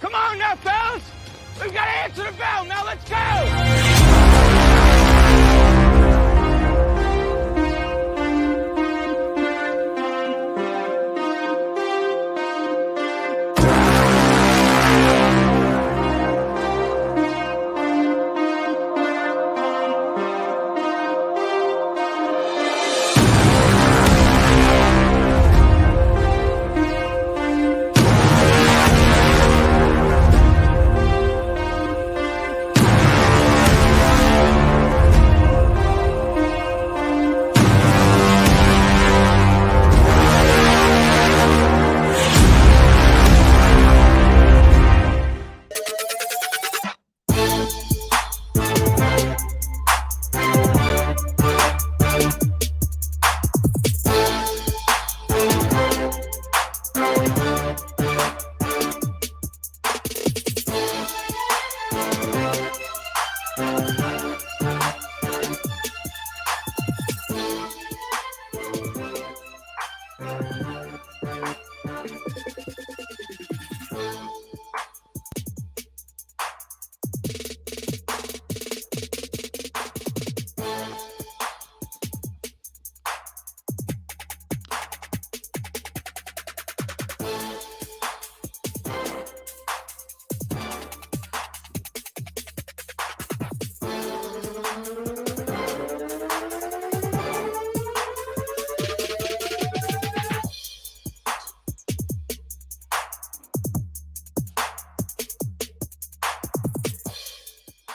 Come on now, fellas! We've got to answer the bell. Now let's go!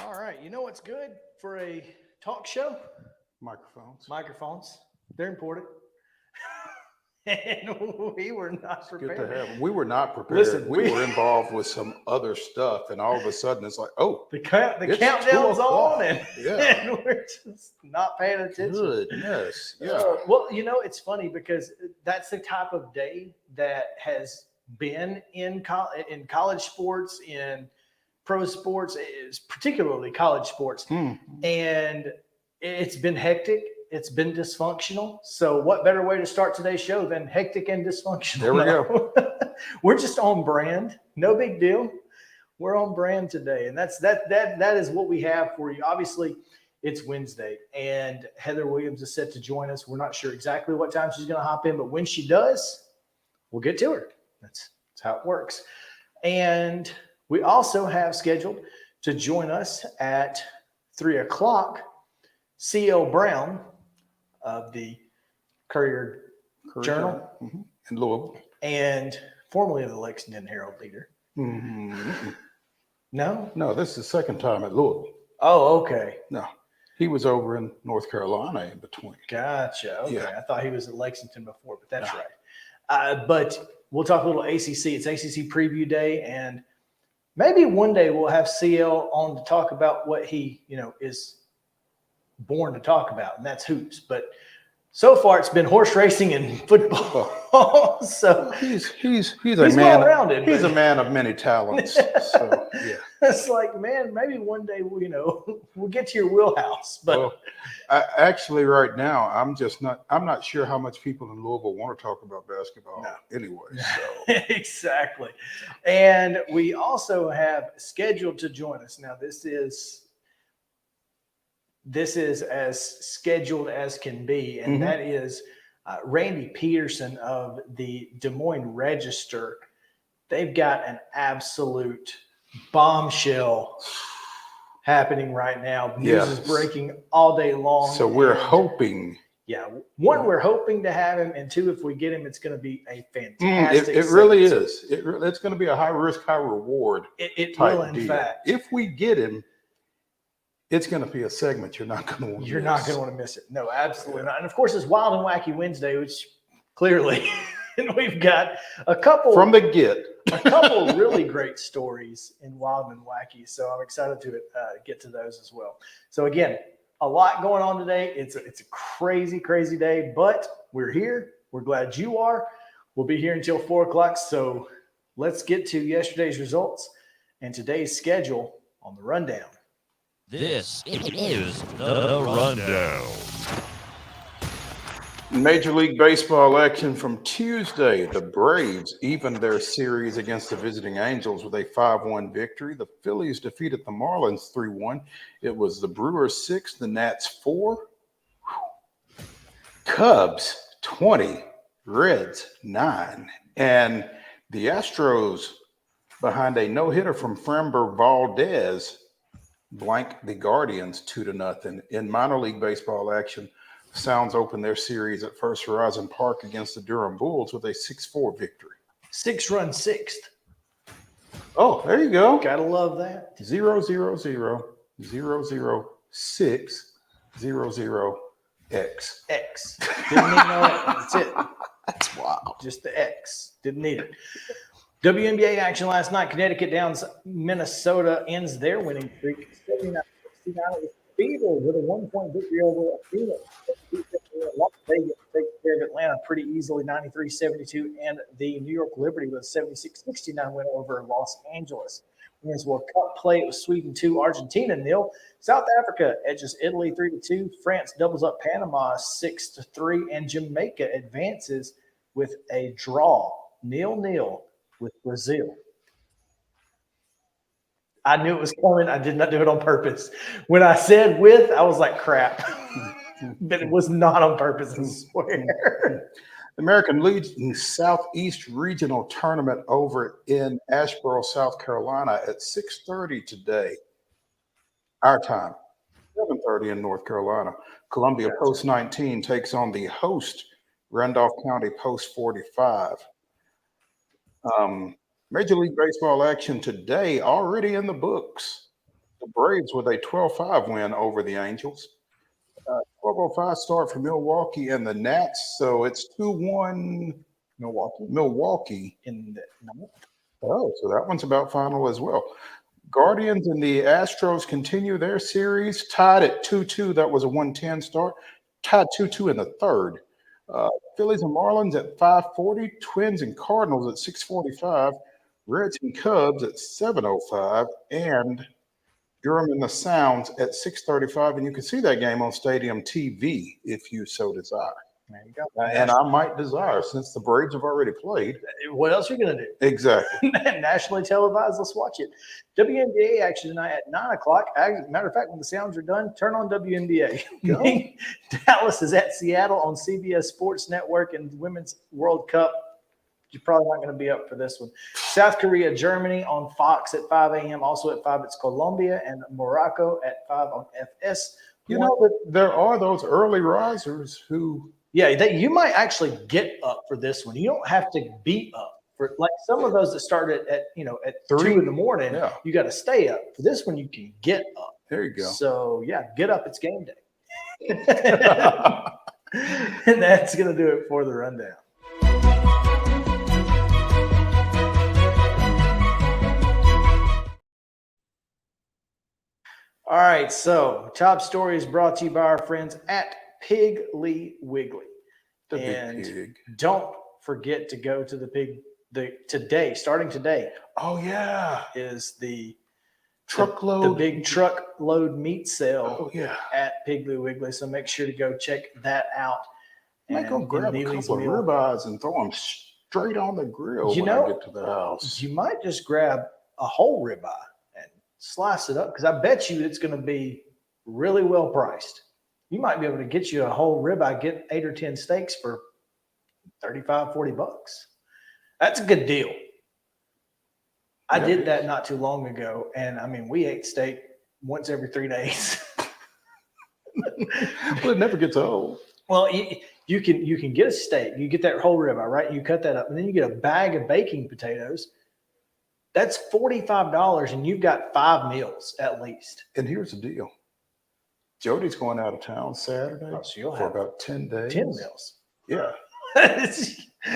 All right, you know what's good for a talk show? Microphones. They're important. And we were not prepared. Good to have them. We were not prepared. Listen, we were involved with some other stuff, and all of a sudden it's like, oh, the countdown's on, and, yeah. and we're just not paying attention. Goodness, yeah. Well, you know, it's funny because that's the type of day that has been in college sports, in pro sports, is particularly college sports, and it's been hectic. It's been dysfunctional. So what better way to start today's show than hectic and dysfunctional? There we go. We're just on brand. No big deal. We're on brand today. And that is what we have for you. Obviously, it's Wednesday, and Heather Williams is set to join us. We're not sure exactly what time she's going to hop in, but when she does, we'll get to her. That's how it works. And we also have scheduled to join us at 3 o'clock, C.L. Brown of the Courier Journal in Louisville, and formerly of the Lexington Herald Leader. No, this is the second time at Louisville. Oh, okay. No, he was over in North Carolina in between. Gotcha. Okay, Yeah. I thought he was at Lexington before, but that's right. But we'll talk a little ACC. It's ACC preview day, and maybe one day we'll have CL on to talk about what he, is born to talk about, and that's hoops. But so far it's been horse racing and football. So he's he's a man. well-rounded, He's but- a man of many talents. So yeah. It's like, man, maybe one day we'll get to your wheelhouse. But Well, actually, right now, I'm not sure how much people in Louisville want to talk about basketball anyway. So exactly. And we also have scheduled to join us. Now, this is as scheduled as can be, and that is Randy Peterson of the Des Moines Register. They've got an absolute bombshell happening right now. News is breaking all day long. So we're hoping. Yeah. One, we're hoping to have him. And two, if we get him, it's going to be a fantastic It really is. It's going to be a high risk, high reward. It will, in fact. If we get him, it's going to be a segment you're not going to want to miss. You're not going to want to miss it. No, absolutely not. And of course, it's Wild and Wacky Wednesday, which clearly we've got a couple from the get. A couple really great stories in Wild and Wacky. So I'm excited to get to those as well. So again, a lot going on today. It's a crazy, crazy day, but we're here. We're glad you are. We'll be here until 4 o'clock. So let's get to yesterday's results and today's schedule on the rundown. This is the rundown. Major League Baseball action from Tuesday. The Braves evened their series against the visiting Angels with a 5-1 victory. The Phillies defeated the Marlins 3-1. It was the Brewers 6, the Nats 4. Cubs 20, Reds 9. And the Astros, behind a no-hitter from Framber Valdez, blanked the Guardians 2-0. In minor league baseball action, Sounds opened their series at First Horizon Park against the Durham Bulls with a 6-4 victory. 6-run sixth. Oh, there you go. Gotta love that. 0, 0, 0, 0, 0, 6, 0, 0, X. X. Didn't even know it. That's it. That's wild. Just the X. Didn't need it. WNBA action last night. Connecticut downs Minnesota, ends their winning streak 79-69. It was Fever with a 1-point victory over Phoenix. Las Vegas takes care of Atlanta pretty easily, 93-72, and the New York Liberty with a 76-69 win over Los Angeles. Women's World Cup play, it was Sweden 2, Argentina 0. South Africa edges Italy 3-2. France doubles up Panama 6-3, and Jamaica advances with a draw 0-0 with Brazil. I knew it was coming. I did not do it on purpose. When I said with, I was like, crap. But it was not on purpose, I swear. The American Legion Southeast Regional Tournament over in Asheboro, South Carolina at 6:30 today. Our time, 7:30 in North Carolina. Columbia Post 19 takes on the host, Randolph County Post 45. Major League Baseball action today already in the books. The Braves with a 12-5 win over the Angels. 12:05 start for Milwaukee and the Nats, so it's 2-1 Milwaukee in the ninth. Oh, so that one's about final as well. Guardians and the Astros continue their series, tied at 2-2. That was a 1:10 start. Tied 2-2 in the third. Phillies and Marlins at 5:40. Twins and Cardinals at 6:45. Reds and Cubs at 7:05. And Durham and the Sounds at 6:35. And you can see that game on Stadium TV if you so desire. There you go. And I might desire, since the Braves have already played. What else are you going to do? Exactly. Nationally televised. Let's watch it. WNBA action tonight at 9 o'clock. Matter of fact, when the Sounds are done, turn on WNBA. Dallas is at Seattle on CBS Sports Network, and Women's World Cup. You're probably not going to be up for this one. South Korea, Germany on Fox at 5 a.m. Also at 5, it's Colombia and Morocco at 5 on FS. You know, but there are those early risers who... Yeah, you might actually get up for this one. You don't have to be up for, like some of those that started at 3 in the morning. Yeah. You got to stay up. For this one, you can get up. There you go. So yeah, get up. It's game day. And that's gonna do it for the rundown. All right, so top story is brought to you by our friends at Piggly Wiggly. The and big pig. Don't forget to go to today, starting today. Oh yeah, is the truckload, the big truckload meat sale. Oh yeah, at Piggly Wiggly. So make sure to go check that out. I might go grab a couple of ribeyes and throw them straight on the grill when I get to the house. You might just grab a whole ribeye and slice it up, because I bet you it's going to be really well priced. You might be able to get you a whole ribeye, get 8 or 10 steaks for $35, $40. That's a good deal. I did that not too long ago, and I mean, we ate steak once every 3 days. Well, it never gets old. Well, you can get a steak. You get that whole ribeye, right? You cut that up, and then you get a bag of baking potatoes. That's $45, and you've got 5 meals at least. And here's the deal. Jody's going out of town Saturday So you'll for have about 10 days. 10 meals. Yeah. I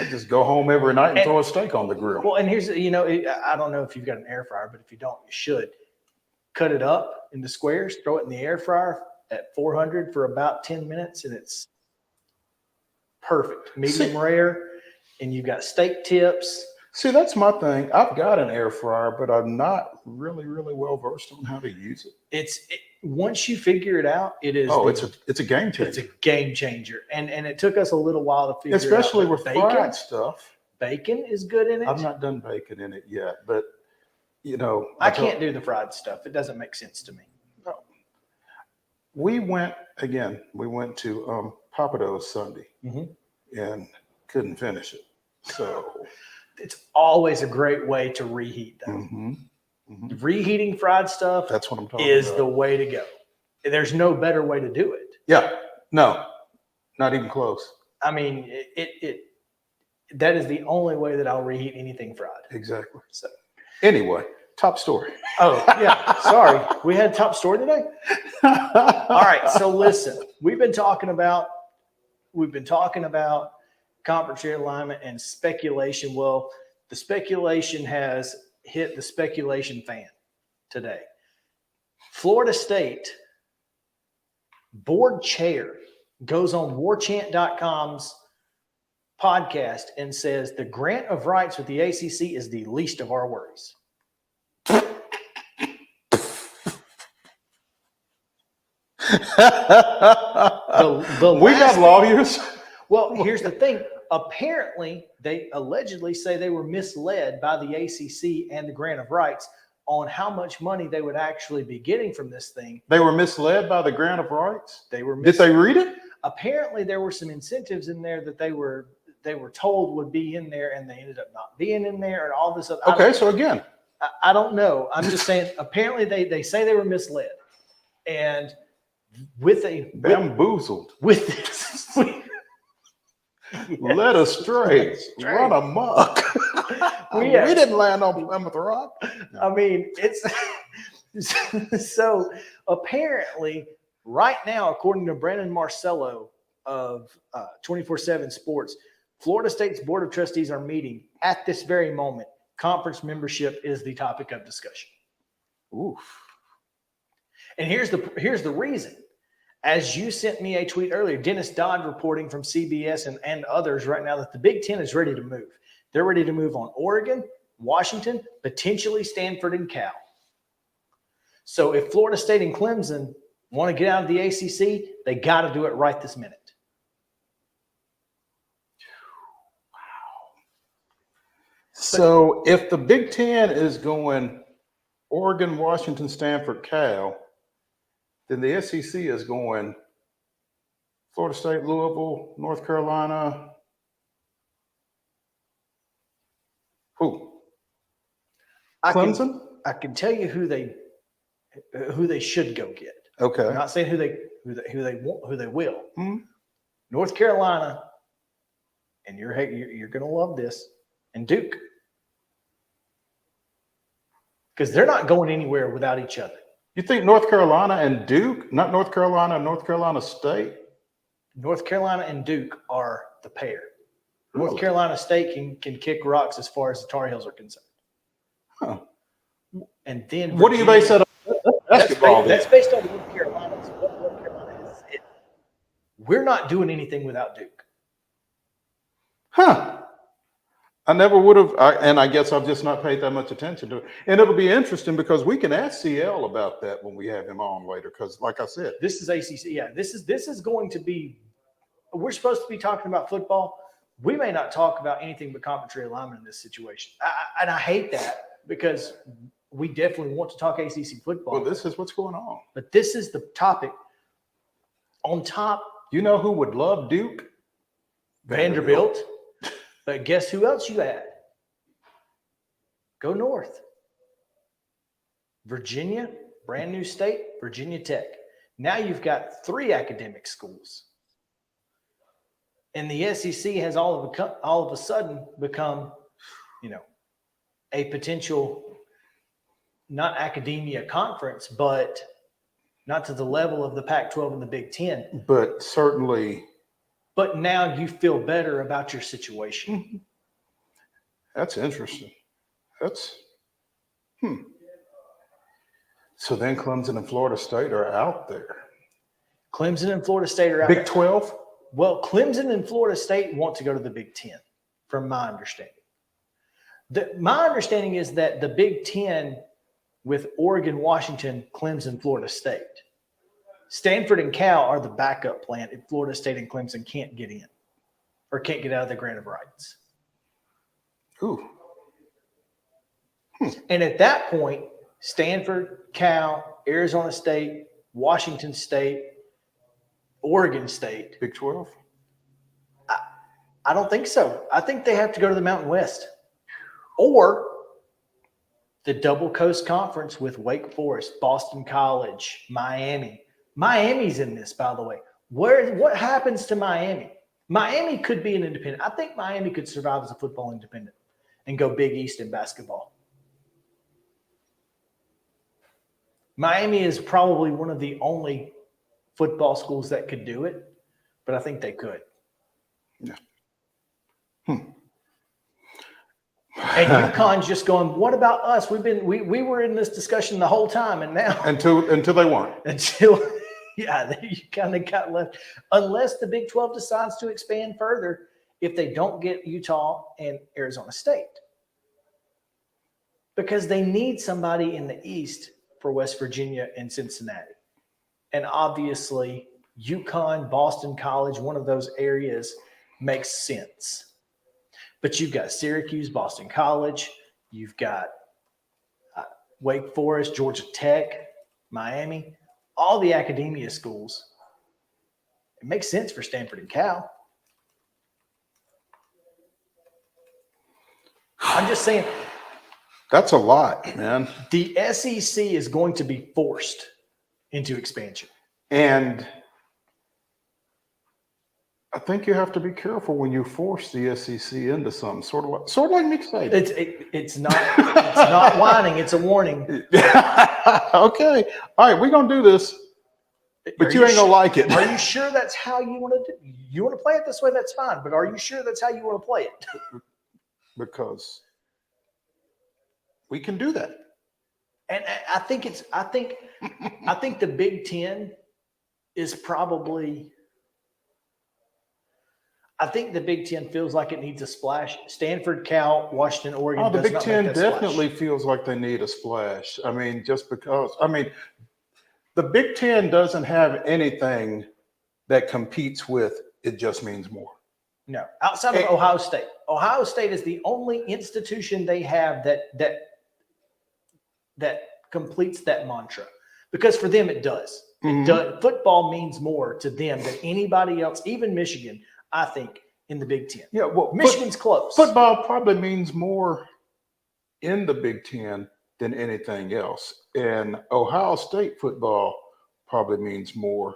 just go home every night and throw a steak on the grill. Well, and here's, I don't know if you've got an air fryer, but if you don't, you should. Cut it up into squares, throw it in the air fryer at 400 for about 10 minutes, and it's perfect. Medium rare, and you've got steak tips. See, that's my thing. I've got an air fryer, but I'm not really, really well versed on how to use it. Once you figure it out, it is. Oh, it's a game changer. It's a game changer, and it took us a little while to figure especially it out. with fried stuff. Bacon is good in it. I've not done bacon in it yet, but I can't do the fried stuff. It doesn't make sense to me. No. We went to Papado's Sunday and couldn't finish it. So it's always a great way to reheat them. Reheating fried stuff that's what I'm talking is about. the way to go. There's no better way to do it. Yeah, no, not even close. I mean, that is the only way that I'll reheat anything fried. Exactly. So anyway, top story. Oh yeah, sorry, we had top story today. All right, so listen, we've been talking about conference realignment and speculation. Well, the speculation has hit the speculation fan today. Florida State board chair goes on warchant.com's podcast and says the grant of rights with the ACC is the least of our worries. We got lawyers. Well, here's the thing. Apparently, they allegedly say they were misled by the ACC and the grant of rights on how much money they would actually be getting from this thing. They were misled by the grant of rights? Did they read it? Apparently, there were some incentives in there that they were told would be in there, and they ended up not being in there, and all this other. Okay, so again, I don't know. I'm just saying. Apparently, they say they were misled, and bamboozled with this. Led astray, run amok. We didn't land on Plymouth Rock. No. I mean, it's so apparently right now, according to Brandon Marcello of 24/7 Sports, Florida State's Board of Trustees are meeting at this very moment. Conference membership is the topic of discussion. Oof. And here's the reason. As you sent me a tweet earlier, Dennis Dodd reporting from CBS and others right now that the Big Ten is ready to move. They're ready to move on Oregon, Washington, potentially Stanford and Cal. So if Florida State and Clemson want to get out of the ACC, they got to do it right this minute. Wow. So if the Big Ten is going Oregon, Washington, Stanford, Cal, then the SEC is going Florida State, Louisville, North Carolina. Who? Clemson? I can tell you who they should go get. Okay. I'm not saying who they want, who they will. Mm-hmm. North Carolina, and you're going to love this, and Duke. Because they're not going anywhere without each other. You think North Carolina and Duke, not North Carolina and North Carolina State? North Carolina and Duke are the pair. Really? North Carolina State can kick rocks as far as the Tar Heels are concerned. Huh. And then what do you base that on? Basketball. That's based on North Carolina. What North Carolina is. We're not doing anything without Duke. Huh. I never would have, and I guess I've just not paid that much attention to it. And it'll be interesting because we can ask CL about that when we have him on later. Because, like I said, this is ACC. Yeah, this is going to be. We're supposed to be talking about football. We may not talk about anything but conference realignment in this situation, and I hate that because we definitely want to talk ACC football. Well, this is what's going on. But this is the topic. On top, you know who would love Duke? Vanderbilt. But guess who else you had? Go north. Virginia, brand new state, Virginia Tech. Now you've got 3 academic schools. And the SEC has all of a sudden become, a potential, not academia conference, but not to the level of the Pac-12 and the Big Ten. But certainly. But now you feel better about your situation. That's interesting. So then Clemson and Florida State are out there. Clemson and Florida State are out Big there. 12? Well, Clemson and Florida State want to go to the Big Ten, from my understanding. My understanding is that the Big Ten with Oregon, Washington, Clemson, Florida State. Stanford and Cal are the backup plan if Florida State and Clemson can't get in or can't get out of the grant of rights. Ooh. And at that point, Stanford, Cal, Arizona State, Washington State, Oregon State. Big 12? I don't think so. I think they have to go to the Mountain West or the Double Coast Conference with Wake Forest, Boston College, Miami. Miami's in this, by the way. What happens to Miami? Miami could be an independent. I think Miami could survive as a football independent and go Big East in basketball. Miami is probably one of the only football schools that could do it, but I think they could. Yeah. And UConn's just going, what about us? We were in this discussion the whole time, and now Until they won. You kind of got left. Unless the Big 12 decides to expand further, if they don't get Utah and Arizona State, because they need somebody in the East for West Virginia and Cincinnati, and obviously UConn, Boston College, one of those areas makes sense. But you've got Syracuse, Boston College, you've got Wake Forest, Georgia Tech, Miami, all the academia schools. It makes sense for Stanford and Cal. I'm just saying. That's a lot, man. The SEC is going to be forced into expansion. And I think you have to be careful when you force the SEC into something. Sort of like Nick said. It's not whining, it's a warning. Okay. All right, we're gonna do this. But you ain't gonna like it. Are you sure that's how you want to do? You want to play it this way, that's fine. But are you sure that's how you want to play it? Because we can do that. And I think the Big Ten is probably. I think the Big Ten feels like it needs a splash. Stanford, Cal, Washington, Oregon. Oh, the does Big not Ten make that definitely splash. feels like they need a splash. I mean, just because. I mean, the Big Ten doesn't have anything that competes with it just means more. No, outside of Ohio State. Ohio State is the only institution they have that completes that mantra, because for them it does. Mm-hmm. It does. Football means more to them than anybody else, even Michigan, I think, in the Big Ten. Yeah, well, Michigan's close. Football probably means more in the Big Ten than anything else. And Ohio State football probably means more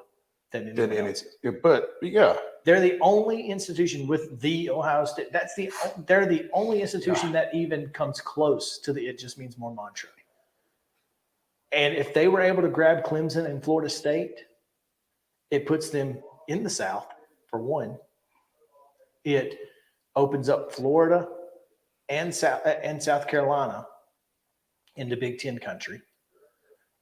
than anything. But yeah. They're the only institution with the Ohio State. They're the only institution that even comes close to the it just means more mantra. And if they were able to grab Clemson and Florida State, it puts them in the South, for one. It opens up Florida and South Carolina into Big Ten country.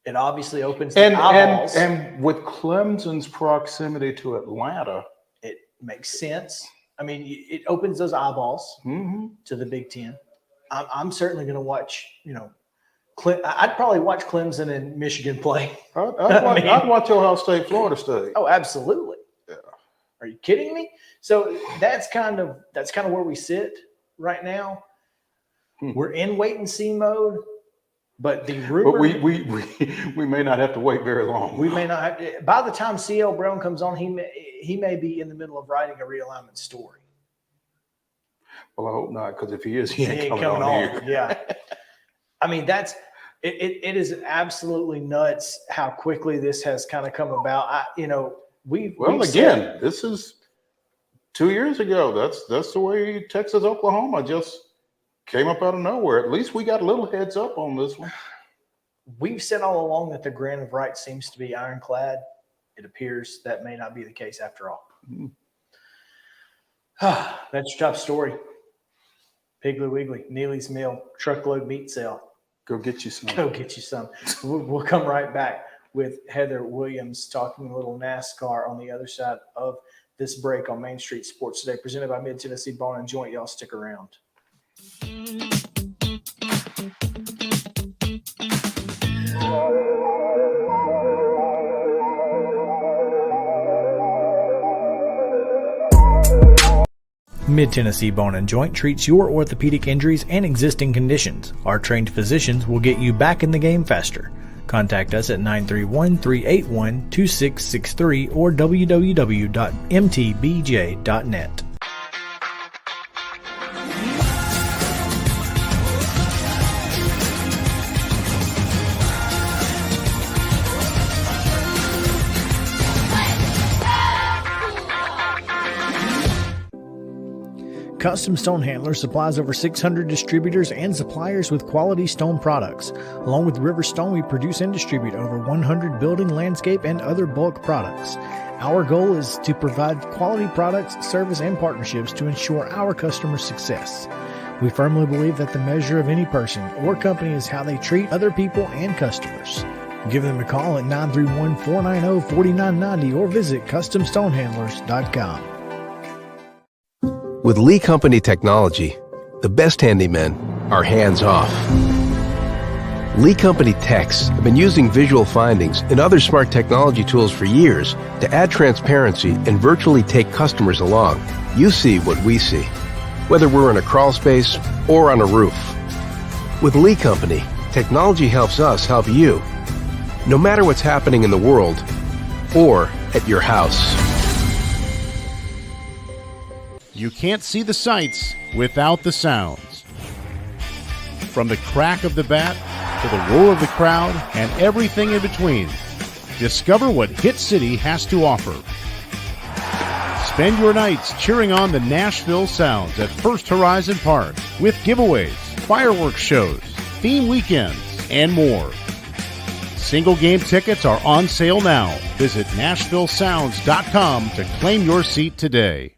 It obviously opens the eyeballs. And with Clemson's proximity to Atlanta, it makes sense. I mean, it opens those eyeballs to the Big Ten. I'm certainly going to watch, I'd probably watch Clemson and Michigan play. I'd watch Ohio State, Florida State. Oh, absolutely. Yeah. Are you kidding me? So that's kind of where we sit right now. We're in wait and see mode, but the rumor. But we may not have to wait very long. We may not have to, by the time CL Brown comes on, he may be in the middle of writing a realignment story. Well, I hope not, because if he is, he ain't coming on here. Yeah. I mean, It is absolutely nuts how quickly this has kind of come about. This is 2 years ago. That's the way Texas, Oklahoma just came up out of nowhere. At least we got a little heads up on this one. We've said all along that the grant of rights seems to be ironclad. It appears that may not be the case after all. That's your top story. Piggly Wiggly, Neely's Mill, truckload meat sale. Go get you some. Go get you some. We'll come right back with Heather Williams talking a little NASCAR on the other side of this break on Main Street Sports Today, presented by Mid-Tennessee Bone and Joint. Y'all stick around. Mid-Tennessee Bone and Joint treats your orthopedic injuries and existing conditions. Our trained physicians will get you back in the game faster. Contact us at 931-381-2663 or www.mtbj.net. Custom Stone Handler supplies over 600 distributors and suppliers with quality stone products. Along with River Stone, we produce and distribute over 100 building, landscape, and other bulk products. Our goal is to provide quality products, service, and partnerships to ensure our customers' success. We firmly believe that the measure of any person or company is how they treat other people and customers. Give them a call at 931-490-4990 or visit CustomStonehandlers.com. With Lee Company technology, the best handymen are hands-off. Lee Company techs have been using visual findings and other smart technology tools for years to add transparency and virtually take customers along. You see what we see, whether we're in a crawl space or on a roof. With Lee Company, technology helps us help you, no matter what's happening in the world or at your house. You can't see the sights without the sounds. From the crack of the bat to the roar of the crowd and everything in between, discover what Hit City has to offer. Spend your nights cheering on the Nashville Sounds at First Horizon Park with giveaways, fireworks shows, theme weekends, and more. Single game tickets are on sale now. Visit NashvilleSounds.com to claim your seat today.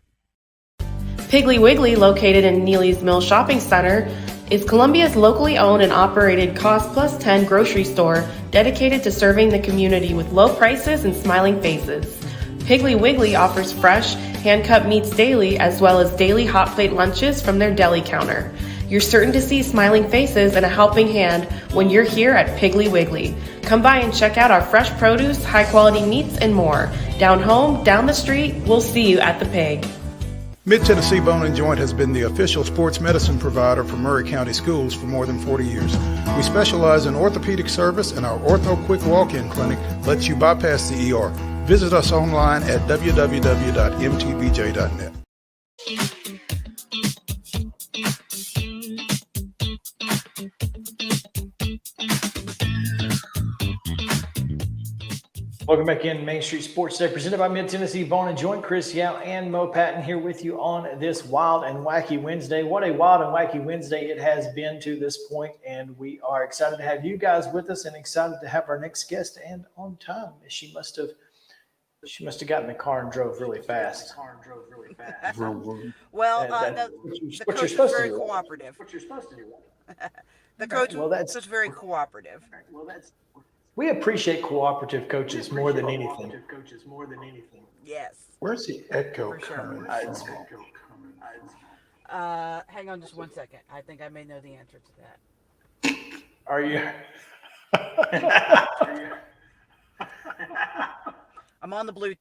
Piggly Wiggly, located in Neely's Mill Shopping Center, is Columbia's locally owned and operated Cost Plus 10 grocery store dedicated to serving the community with low prices and smiling faces. Piggly Wiggly offers fresh, hand-cut meats daily as well as daily hot plate lunches from their deli counter. You're certain to see smiling faces and a helping hand when you're here at Piggly Wiggly. Come by and check out our fresh produce, high-quality meats, and more. Down home, down the street, we'll see you at the Pig. Mid-Tennessee Bone and Joint has been the official sports medicine provider for Murray County Schools for more than 40 years. We specialize in orthopedic service, and our Ortho Quick Walk-In Clinic lets you bypass the ER. Visit us online at www.mtbj.net. Welcome back in Main Street Sports Today, presented by Mid-Tennessee Bone and Joint. Chris Yao and Mo Patton here with you on this wild and wacky Wednesday. What a wild and wacky Wednesday it has been to this point, and we are excited to have you guys with us and excited to have our next guest and on time. She must have gotten in the car and drove really fast. Well, the coach is very cooperative. What you're supposed to do. The coach was very cooperative. We appreciate cooperative coaches more than anything. Yes. Where's the echo For sure. coming from? Hang on just 1 second. I think I may know the answer to that. Are you? I'm on the Bluetooth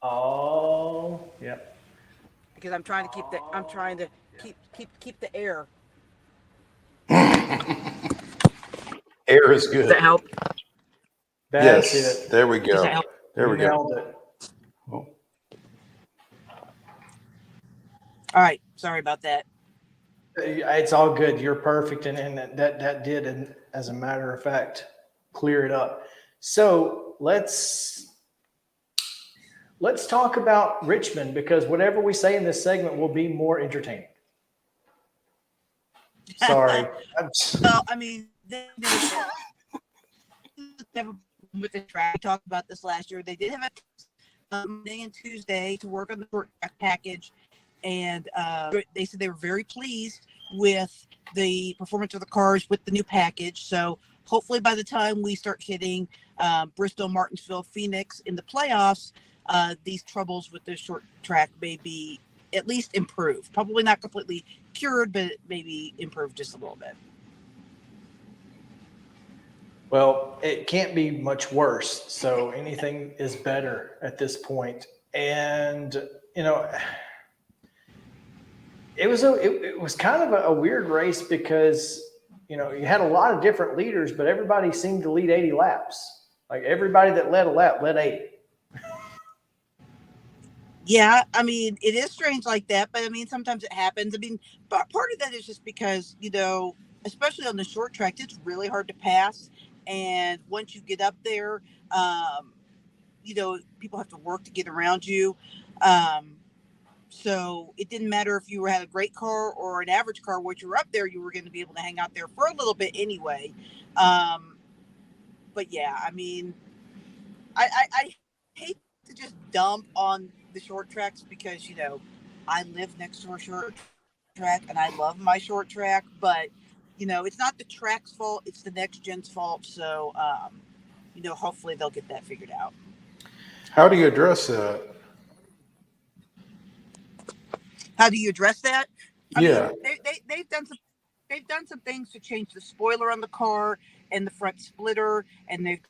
Oh, yep. because I'm trying to keep the air. Air is good. Does that help? That's Yes, it. there we go. There we You go. nailed it. Oh, All right. Sorry about that. It's all good. You're perfect, and that did, and as a matter of fact, clear it up. So let's talk about Richmond, because whatever we say in this segment will be more entertaining. Sorry. Well, I mean, they never with the track. We talked about this last year. They did have a Monday and Tuesday to work on the short track package, and they said they were very pleased with the performance of the cars with the new package. So hopefully by the time we start hitting Bristol, Martinsville, Phoenix in the playoffs, these troubles with the short track may be at least improved. Probably not completely cured, but maybe improved just a little bit. Well, it can't be much worse. So anything is better at this point. And, you know, it was kind of a weird race because, you know, you had a lot of different leaders, but everybody seemed to lead 80 laps. Like everybody that led a lap led 80. Yeah, I mean, it is strange like that, but I mean, sometimes it happens. I mean, but part of that is just because, you know, especially on the short track, it's really hard to pass. And once you get up there, you know, people have to work to get around you. So it didn't matter if you had a great car or an average car. Once you were up there, you were going to be able to hang out there for a little bit anyway. But yeah, I mean, I hate to just dump on the short tracks because, you know, I live next to a short track and I love my short track, but you know, it's not the track's fault, it's the next gen's fault. So you know, hopefully they'll get that figured out. How do you address that? How do you address that? I Yeah. mean, they've done some things to change the spoiler on the car and the front splitter, and they've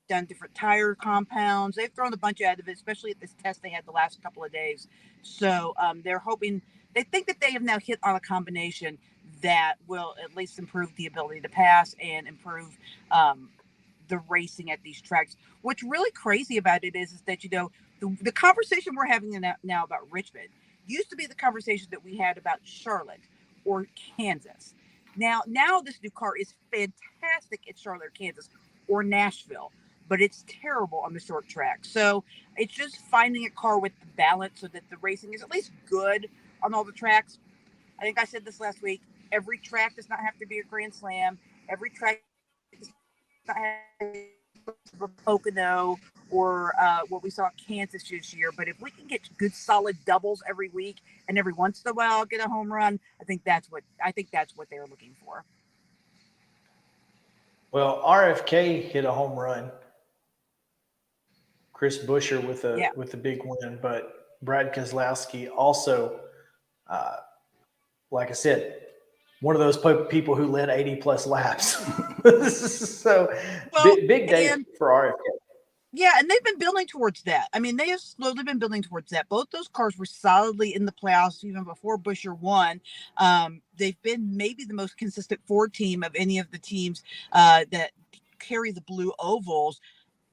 done different tire compounds. They've thrown a bunch out of it, especially at this test they had the last couple of days. So they're hoping, they think that they have now hit on a combination that will at least improve the ability to pass and improve the racing at these tracks. What's really crazy about it is that, you know, the conversation we're having now about Richmond used to be the conversation that we had about Charlotte or Kansas. Now this new car is fantastic at Charlotte or Kansas or Nashville, but it's terrible on the short track. So it's just finding a car with the balance so that the racing is at least good on all the tracks. I think I said this last week. Every track does not have to be a Grand Slam. Every track does not have to be a Pocono or what we saw at Kansas this year. But if we can get good solid doubles every week and every once in a while get a home run, I think that's what they're looking for. Well, RFK hit a home run. Chris Buescher with a big win, but Brad Keselowski also, like I said, one of those people who led 80 plus laps. So big day for RFK. Yeah, and they've been building towards that. I mean, they have slowly been building towards that. Both those cars were solidly in the playoffs even before Buescher won. They've been maybe the most consistent Ford team of any of the teams that carry the blue ovals.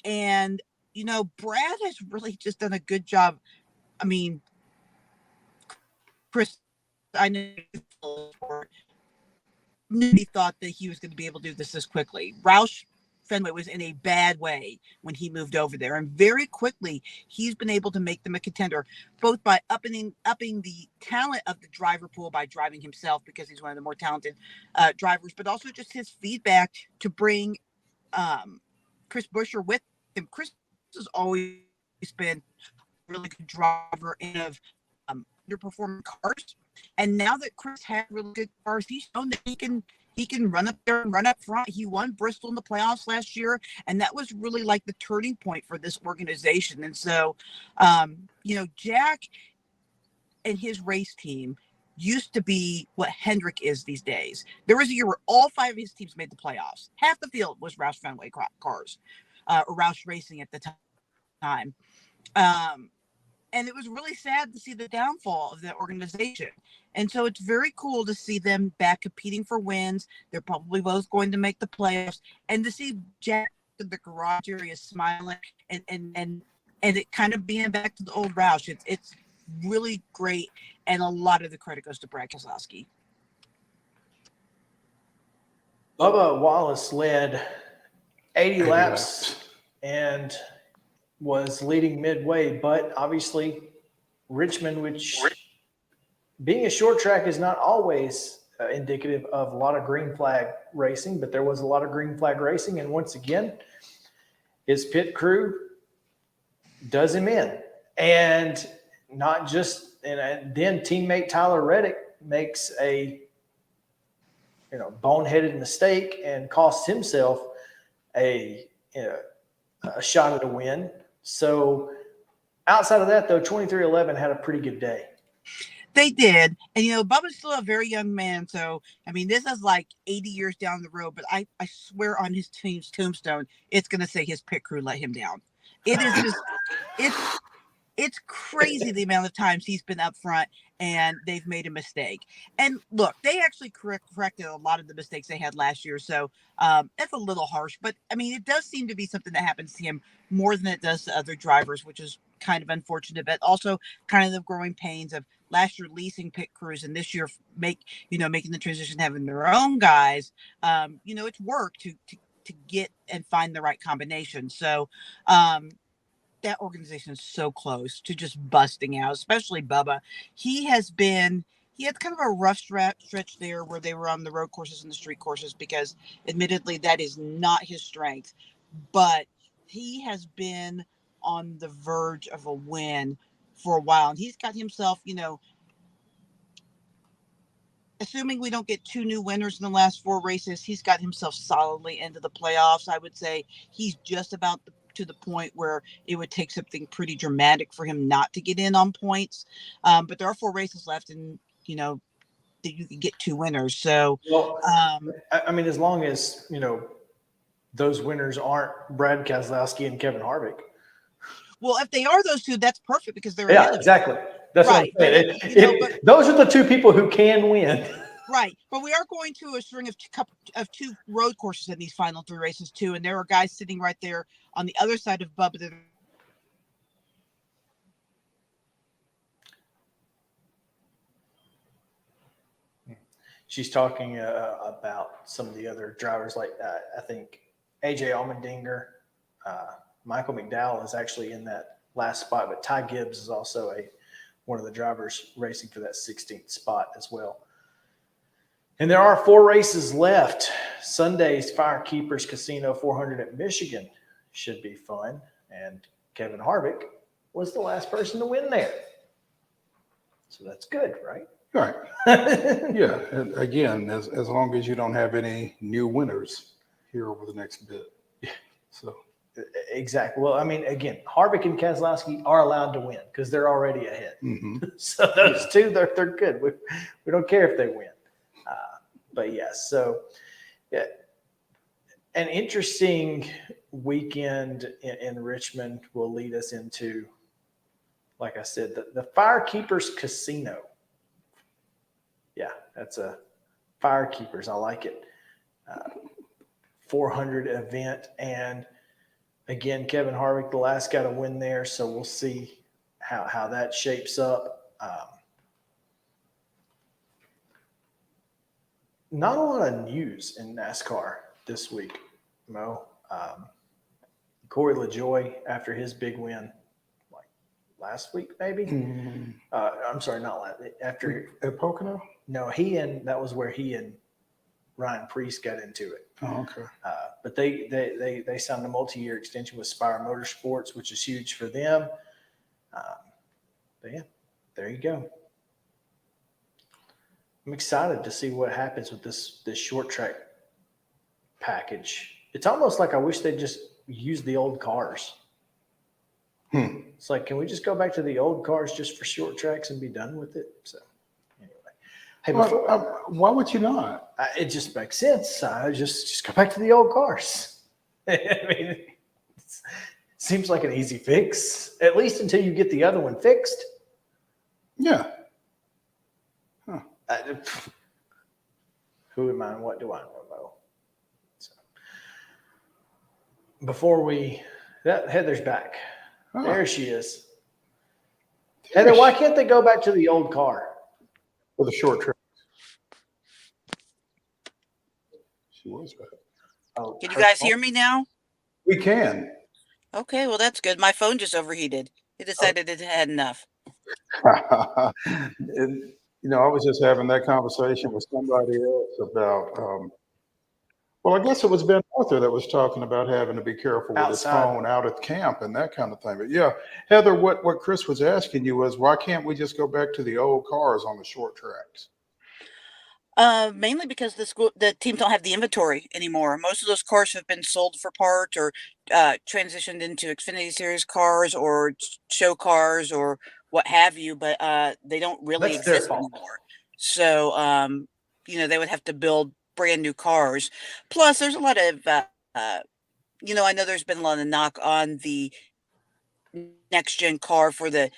And, you know, Brad has really just done a good job. I mean, Chris, I know nobody thought that he was going to be able to do this quickly. Roush Fenway was in a bad way when he moved over there, and very quickly he's been able to make them a contender, both by upping the talent of the driver pool by driving himself because he's one of the more talented drivers, but also just his feedback to bring Chris Buescher with him. Chris has always been a really good driver of underperforming cars, and now that Chris had really good cars, he's shown that he can run up there and run up front. He won Bristol in the playoffs last year, and that was really like the turning point for this organization. And so, you know, Jack and his race team used to be what Hendrick is these days. There was a year where all 5 of his teams made the playoffs. Half the field was Roush Fenway cars, or Roush Racing at the time. And it was really sad to see the downfall of that organization. And so it's very cool to see them back competing for wins. They're probably both going to make the playoffs. And to see Jack in the garage area smiling and it kind of being back to the old Roush. It's really great. And a lot of the credit goes to Brad Keselowski. Bubba Wallace led 80 laps laps. and was leading midway, but obviously Richmond, which being a short track is not always indicative of a lot of green flag racing, but there was a lot of green flag racing. And once again, his pit crew does him in. And not just, and then teammate Tyler Reddick makes a boneheaded mistake and costs himself a shot at a win. So outside of that, though, 2311 had a pretty good day. They did. And, Bubba's still a very young man. So, I mean, this is like 80 years down the road, but I swear on his team's tombstone, it's going to say his pit crew let him down. It is just, it's crazy the amount of times he's been up front and they've made a mistake. And look, they actually corrected a lot of the mistakes they had last year. So that's a little harsh, but I mean, it does seem to be something that happens to him more than it does to other drivers, which is kind of unfortunate, but also kind of the growing pains of last year leasing pit crews and this year making the transition, having their own guys. It's work to get and find the right combination. So, that organization is so close to just busting out, especially Bubba. He had kind of a rough stretch there where they were on the road courses and the street courses, because admittedly that is not his strength, but he has been on the verge of a win for a while. And he's got himself, assuming we don't get 2 new winners in the last 4 races, he's got himself solidly into the playoffs. I would say he's just about to the point where it would take something pretty dramatic for him not to get in on points. But there are 4 races left, and that you can get 2 winners. So, I mean, as long as those winners aren't Brad Keselowski and Kevin Harvick. Well, if they are those 2, that's perfect, because they're exactly. That's right. What I'm saying. Those are the 2 people who can win. Right. But we are going to a string of 2 road courses in these final 3 races too. And there are guys sitting right there on the other side of Bubba that she's talking about some of the other drivers, like I think AJ Allmendinger, Michael McDowell is actually in that last spot, but Ty Gibbs is also one of the drivers racing for that 16th spot as well. And there are 4 races left. Sunday's Firekeepers Casino 400 at Michigan should be fun. And Kevin Harvick was the last person to win there. So that's good, right? Right. Yeah. And again, as long as you don't have any new winners here over the next bit. Yeah. So exactly. Well, I mean, again, Harvick and Keselowski are allowed to win because they're already ahead. Mm-hmm. So those 2, they're good. We don't care if they win. But yes, so yeah, an interesting weekend in Richmond will lead us into, like I said, the Firekeepers Casino. Yeah, that's a Firekeepers. I like it. 400 event. And again, Kevin Harvick, the last guy to win there. So we'll see how that shapes up. Not a lot of news in NASCAR this week, Mo. Corey LaJoie, after his big win, like last week, maybe. Mm-hmm. I'm sorry, not last. After at Pocono? No, that was where he and Ryan Preece got into it. Oh, okay. But they signed a multi-year extension with Spire Motorsports, which is huge for them. But yeah, there you go. I'm excited to see what happens with this short track package. It's almost like I wish they'd just use the old cars. It's like, can we just go back to the old cars just for short tracks and be done with it? So anyway, hey, why would you not? It just makes sense. I just go back to the old cars. I mean, it seems like an easy fix, at least until you get the other one fixed. Yeah. Who am I and what do I know? So, before Heather's back. Oh. There she is. Heather, why can't they go back to the old car? For the short track. She was back. Oh, Can you her guys phone- hear me now? We can. Okay, well that's good. My phone just overheated. It decided it had enough. And, I was just having that conversation with somebody else about, well, I guess it was Ben Arthur that was talking about having to be careful with his Outside. phone out at camp and that kind of thing. But yeah, Heather, what Chris was asking you was, why can't we just go back to the old cars on the short tracks? Mainly because the teams don't have the inventory anymore. Most of those cars have been sold for parts or transitioned into Xfinity Series cars or show cars or what have you, but they don't really That's their exist fault. anymore. So they would have to build brand new cars. Plus, there's a lot of I know there's been a lot of knock on the next gen car for the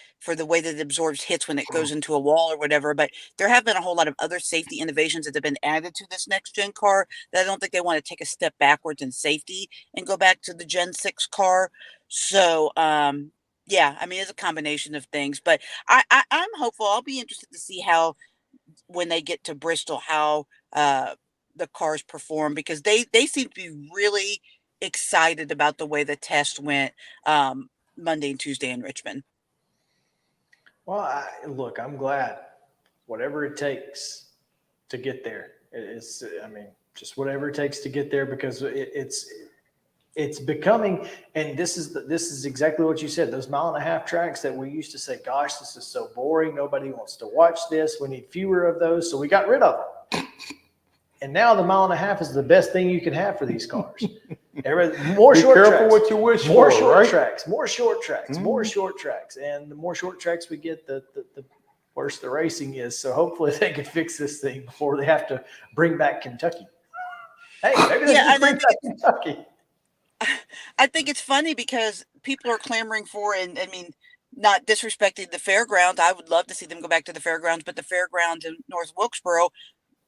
way that it absorbs hits when it goes into a wall or whatever, but there have been a whole lot of other safety innovations that have been added to this next gen car that I don't think they want to take a step backwards in safety and go back to the Gen 6 car. So yeah, I mean it's a combination of things, but I'm hopeful. I'll be interested to see how when they get to Bristol how the cars perform, because they seem to be really excited about the way the test went Monday and Tuesday in Richmond. Well, look, I'm glad. Whatever it takes to get there. Just whatever it takes to get there, because it's becoming, and this is exactly what you said. Those 1.5-mile tracks that we used to say, "Gosh, this is so boring. Nobody wants to watch this. We need fewer of those," so we got rid of them. And now the 1.5 mile is the best thing you can have for these cars. More Be short careful tracks, what you wish more for, short right? tracks, more short tracks, more Mhm. short tracks, and the more short tracks we get, the worse the racing is. So hopefully they can fix this thing before they have to bring back Kentucky. Hey, maybe they Yeah, just and I bring back Kentucky. I think it's funny because people are clamoring for, and I mean, not disrespecting the fairgrounds. I would love to see them go back to the fairgrounds, but the fairgrounds in North Wilkesboro,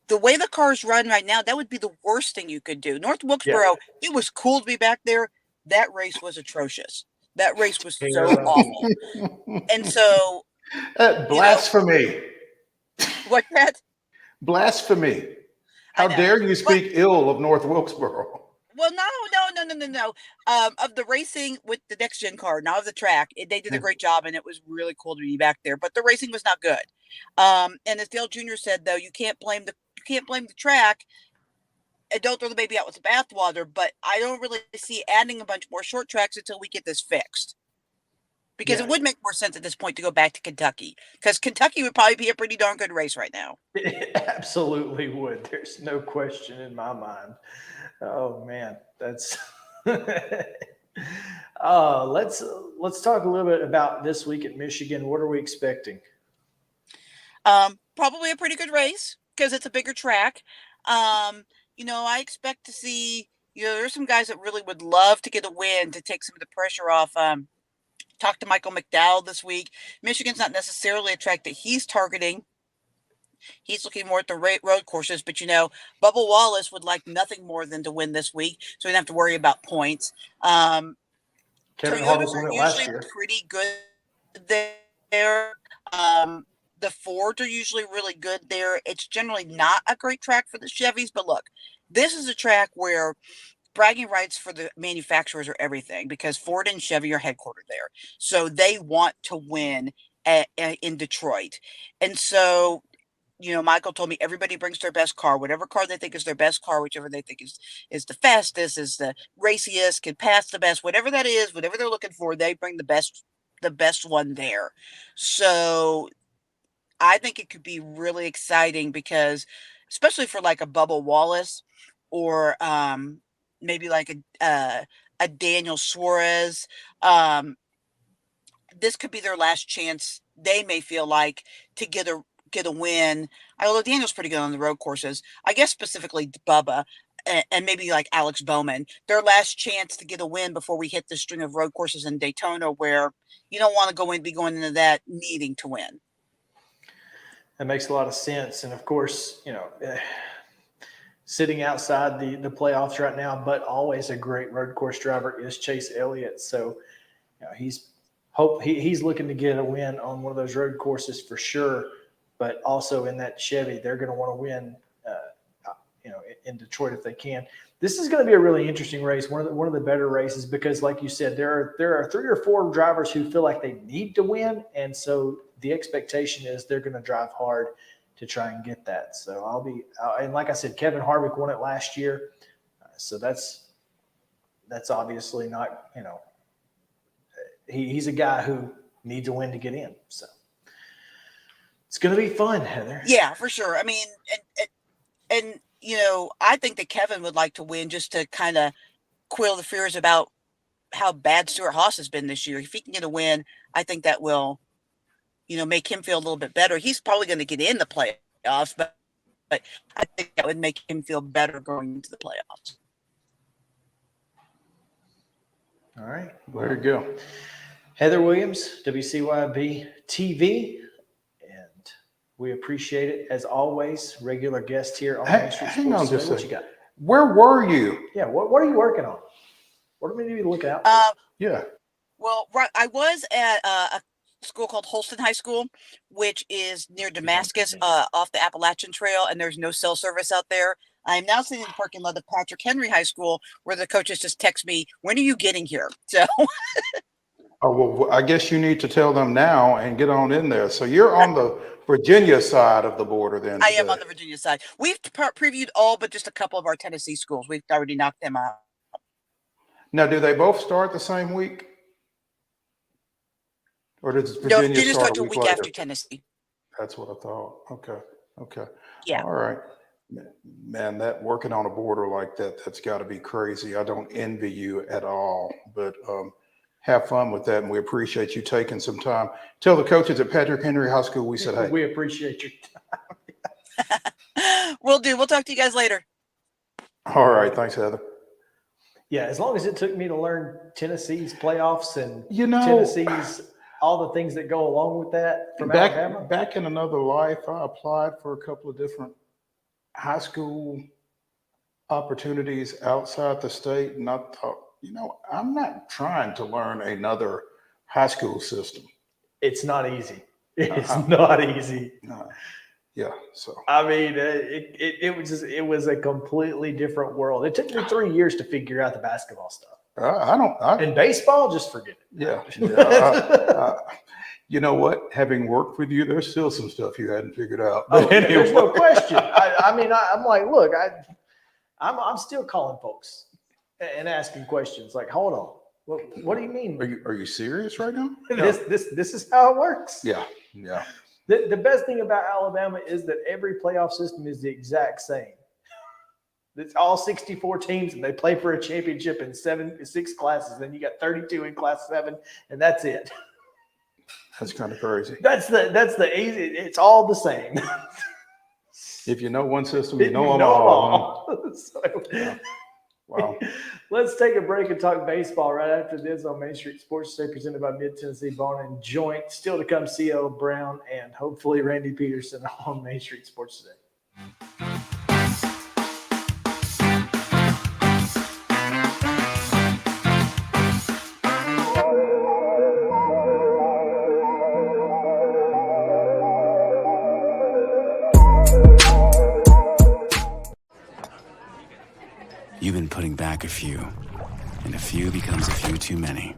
the way the cars run right now, that would be the worst thing you could do. North Wilkesboro, it was cool to be back there. That race was atrocious. That race was so awful. And so, Blasphemy. what that? Blasphemy. I How know. dare you But speak ill of North Wilkesboro? well, no. Of the racing with the next gen car, not of the track, they did a great job, and it was really cool to be back there. But the racing was not good. And as Dale Jr. said, though, you can't blame the track. And don't throw the baby out with the bathwater. But I don't really see adding a bunch more short tracks until we get this fixed. Because Yeah. it would make more sense at this point to go back to Kentucky, because Kentucky would probably be a pretty darn good race right now. It absolutely would. There's no question in my mind. Oh man, that's. Let's talk a little bit about this week at Michigan. What are we expecting? Probably a pretty good race because it's a bigger track. I expect to see. There's some guys that really would love to get a win to take some of the pressure off. Talked to Michael McDowell this week. Michigan's not necessarily a track that he's targeting. He's looking more at the road courses, but Bubba Wallace would like nothing more than to win this week, so we don't have to worry about points. Kevin Toyotas Harvick won are it last usually year. pretty good there. The Fords are usually really good there. It's generally not a great track for the Chevys, but look, this is a track where bragging rights for the manufacturers are everything, because Ford and Chevy are headquartered there. So they want to win in Detroit. And so, Michael told me everybody brings their best car, whatever car they think is their best car, whichever they think is the fastest, is the raciest, can pass the best, whatever that is, whatever they're looking for, they bring the best one there. So I think it could be really exciting, because especially for like a Bubba Wallace or maybe like a Daniel Suarez, this could be their last chance. They may feel like to get a win. Although Daniel's pretty good on the road courses, I guess specifically Bubba and maybe like Alex Bowman, their last chance to get a win before we hit the string of road courses in Daytona, where you don't want to be going into that needing to win. That makes a lot of sense. And of course, sitting outside the playoffs right now, but always a great road course driver is Chase Elliott. So he's looking to get a win on one of those road courses for sure. But also in that Chevy, they're going to want to win, in Detroit if they can. This is going to be a really interesting race, one of the better races, because like you said, there are 3 or 4 drivers who feel like they need to win, and so the expectation is they're going to drive hard to try and get that. So and like I said, Kevin Harvick won it last year, so that's obviously not, he's a guy who needs a win to get in. So it's going to be fun, Heather. Yeah, for sure. I mean, and I think that Kevin would like to win just to kind of quell the fears about how bad Stuart Haas has been this year. If he can get a win, I think that will, make him feel a little bit better. He's probably going to get in the playoffs, but I think that would make him feel better going into the playoffs. All right. There you go. Heather Williams, WCYB TV. We appreciate it, as always. Regular guest here on Main Street Hang on Sports. just a What second. you got? Where were you? Yeah, what are you working on? What do we need to look out for? Yeah. Well, I was at a school called Holston High School, which is near Damascus, off the Appalachian Trail, and there's no cell service out there. I'm now sitting in the parking lot of Patrick Henry High School, where the coaches just text me, "When are you getting here?" So. Oh, well, I guess you need to tell them now and get on in there. So you're on the Virginia side of the border then? I am on the Virginia side. We've previewed all but just a couple of our Tennessee schools. We've already knocked them out. Now, do they both start the same week? Or does No, Virginia they just start start a a week week later? after Tennessee. That's what I thought. Okay. Yeah. All right. Man, that working on a border like that's got to be crazy. I don't envy you at all, but have fun with that, and we appreciate you taking some time. Tell the coaches at Patrick Henry High School we said hey. We appreciate your time. Will do. We'll talk to you guys later. All right. Thanks, Heather. Yeah, as long as it took me to learn Tennessee's playoffs and Tennessee's all the things that go along with that from Alabama. Back in another life, I applied for a couple of different high school opportunities outside the state, and I thought, I'm not trying to learn another high school system. It's not easy. It's not easy. Yeah. So I mean, it was a completely different world. It took me 3 years to figure out the basketball stuff. In baseball, just forget it. Yeah. You know what? Having worked with you, there's still some stuff you hadn't figured out. There's no question. I'm like, look, I'm still calling folks and asking questions. Like, hold on, what do you mean? Are you serious right now? This is how it works. Yeah. The best thing about Alabama is that every playoff system is the exact same. It's all 64 teams, and they play for a championship in 6 classes. Then you got 32 in Class 7, and that's it. That's kind of crazy. That's the easy. It's all the same. If you know one system, you know them all. So, yeah. Wow. Let's take a break and talk baseball right after this on Main Street Sports Today, presented by Mid-Tennessee Bone and Joint. Still to come, C.L. Brown and hopefully Randy Peterson on Main Street Sports Today. You've been putting back a few, and a few becomes a few too many.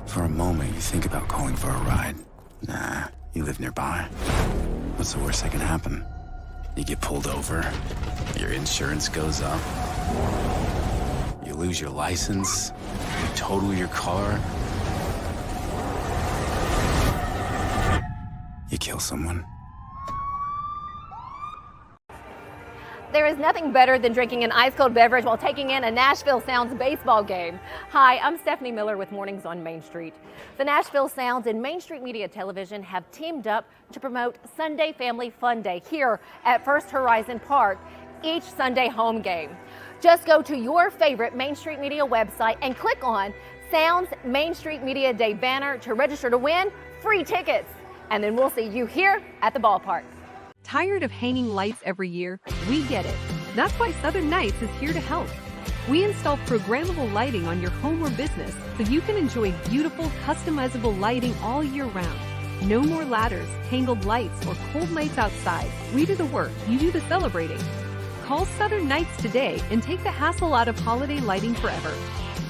For a moment, you think about calling for a ride. Nah, you live nearby. What's the worst that can happen? You get pulled over, your insurance goes up, you lose your license, you total your car, you kill someone. There is nothing better than drinking an ice-cold beverage while taking in a Nashville Sounds baseball game. Hi, I'm Stephanie Miller with Mornings on Main Street. The Nashville Sounds and Main Street Media Television have teamed up to promote Sunday Family Fun Day here at First Horizon Park, each Sunday home game. Just go to your favorite Main Street Media website and click on Sounds Main Street Media Day banner to register to win free tickets. And then we'll see you here at the ballpark. Tired of hanging lights every year? We get it. That's why Southern Nights is here to help. We install programmable lighting on your home or business so you can enjoy beautiful, customizable lighting all year round. No more ladders, tangled lights, or cold nights outside. We do the work, you do the celebrating. Call Southern Nights today and take the hassle out of holiday lighting forever.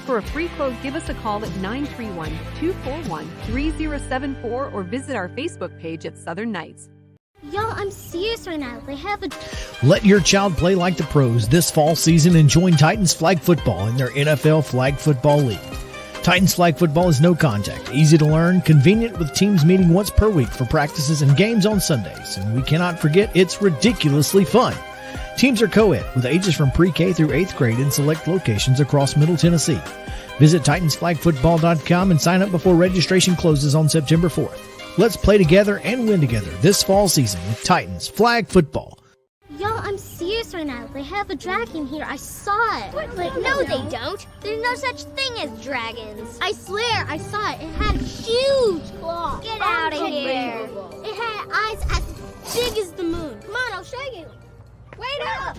For a free quote, give us a call at 931-241-3074 or visit our Facebook page at Southern Nights. Y'all, I'm serious right now. They have a... Let your child play like the pros this fall season and join Titans Flag Football in their NFL Flag Football League. Titans Flag Football is no contact, easy to learn, convenient with teams meeting once per week for practices and games on Sundays. And we cannot forget, it's ridiculously fun. Teams are co-ed with ages from pre-K through 8th grade in select locations across Middle Tennessee. Visit TitansFlagFootball.com and sign up before registration closes on September 4th. Let's play together and win together this fall season with Titans Flag Football. Y'all, I'm serious right now. They have a dragon here. I saw it. But no, they don't. There's no such thing as dragons. I swear, I saw it. It had huge claws. Get out of here. It had eyes as big as the moon. Come on, I'll show you. Wait up.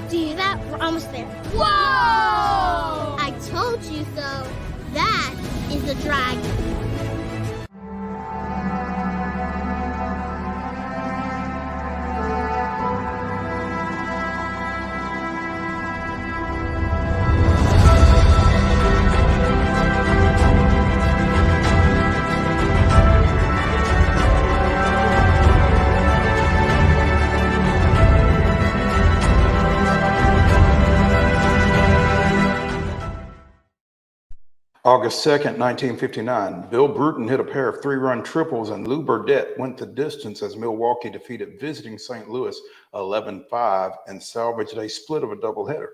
Do you hear that? We're almost there. Whoa! I told you so. That is a dragon. August 2nd, 1959, Bill Bruton hit a pair of 3-run triples and Lou Burdett went the distance as Milwaukee defeated visiting St. Louis 11-5 and salvaged a split of a doubleheader.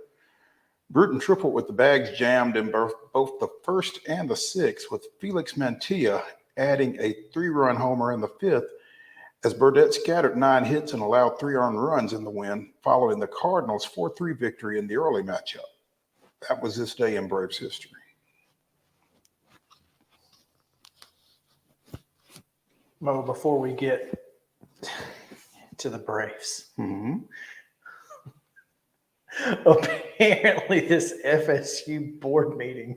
Bruton tripled with the bags jammed in both the first and the sixth, with Felix Mantilla adding a 3-run homer in the fifth as Burdett scattered 9 hits and allowed 3 earned runs in the win, following the Cardinals' 4-3 victory in the early matchup. That was this day in Braves history. Mo, before we get to the Braves, apparently this FSU board meeting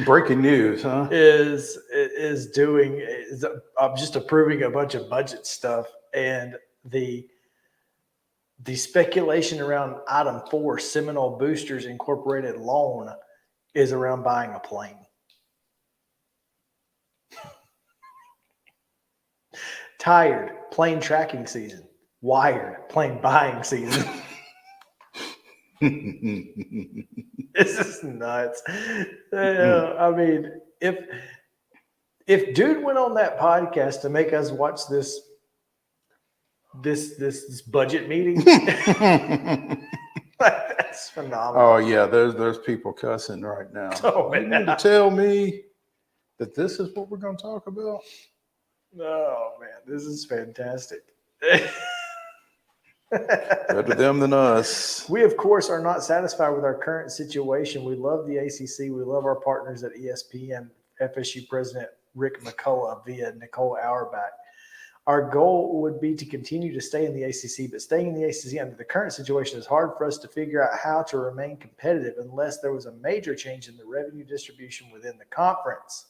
breaking news, huh? is just approving a bunch of budget stuff, and the speculation around item 4, Seminole Boosters Incorporated loan, is around buying a plane. Tired, plane tracking season. Wired, plane buying season. This is nuts. I mean, if dude went on that podcast to make us watch this budget meeting, that's phenomenal. Oh yeah, there's people cussing right now. Oh, you need to tell me that this is what we're going to talk about? Oh man, this is fantastic. Better them than us. We, of course, are not satisfied with our current situation. We love the ACC. We love our partners at ESPN, FSU President Rick McCullough via Nicole Auerbach. Our goal would be to continue to stay in the ACC, but staying in the ACC under the current situation is hard for us to figure out how to remain competitive unless there was a major change in the revenue distribution within the conference.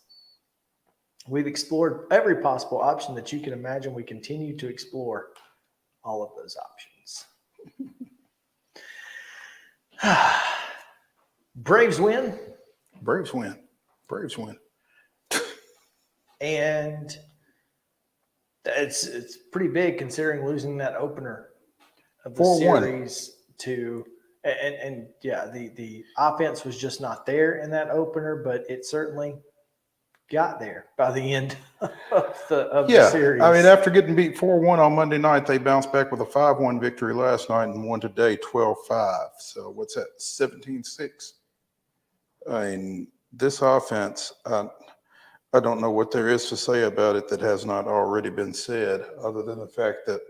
We've explored every possible option that you can imagine. We continue to explore all of those options. Braves win. Braves win. Braves win. And it's pretty big considering losing that opener of the 4-1 series to and yeah, the offense was just not there in that opener, but it certainly got there by the end of the series. I mean, after getting beat 4-1 on Monday night, they bounced back with a 5-1 victory last night and won today 12-5. So what's that, 17-6? I mean, this offense, I don't know what there is to say about it that has not already been said, other than the fact that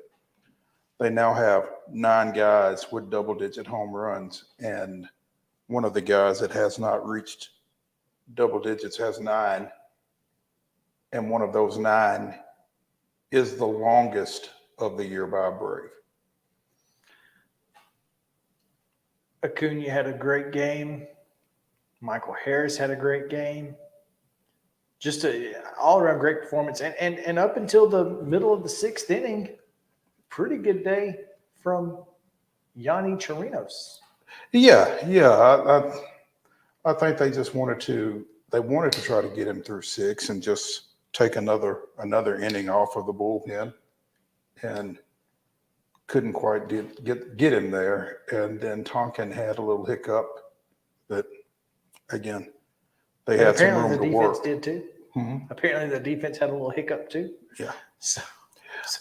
they now have 9 guys with double-digit home runs, and one of the guys that has not reached double digits has 9. And one of those 9 is the longest of the year by a Brave. Acuna had a great game. Michael Harris had a great game. just a all-around great performance. And up until the middle of the 6th inning, pretty good day from Yanni Chirinos. Yeah. I think they just wanted to try to get him through 6 and just take another inning off of the bullpen, and couldn't quite get him there. And then Tonkin had a little hiccup, but again, they had some room to work. Apparently the defense did too. Mhm. Apparently the defense had a little hiccup too. Yeah. So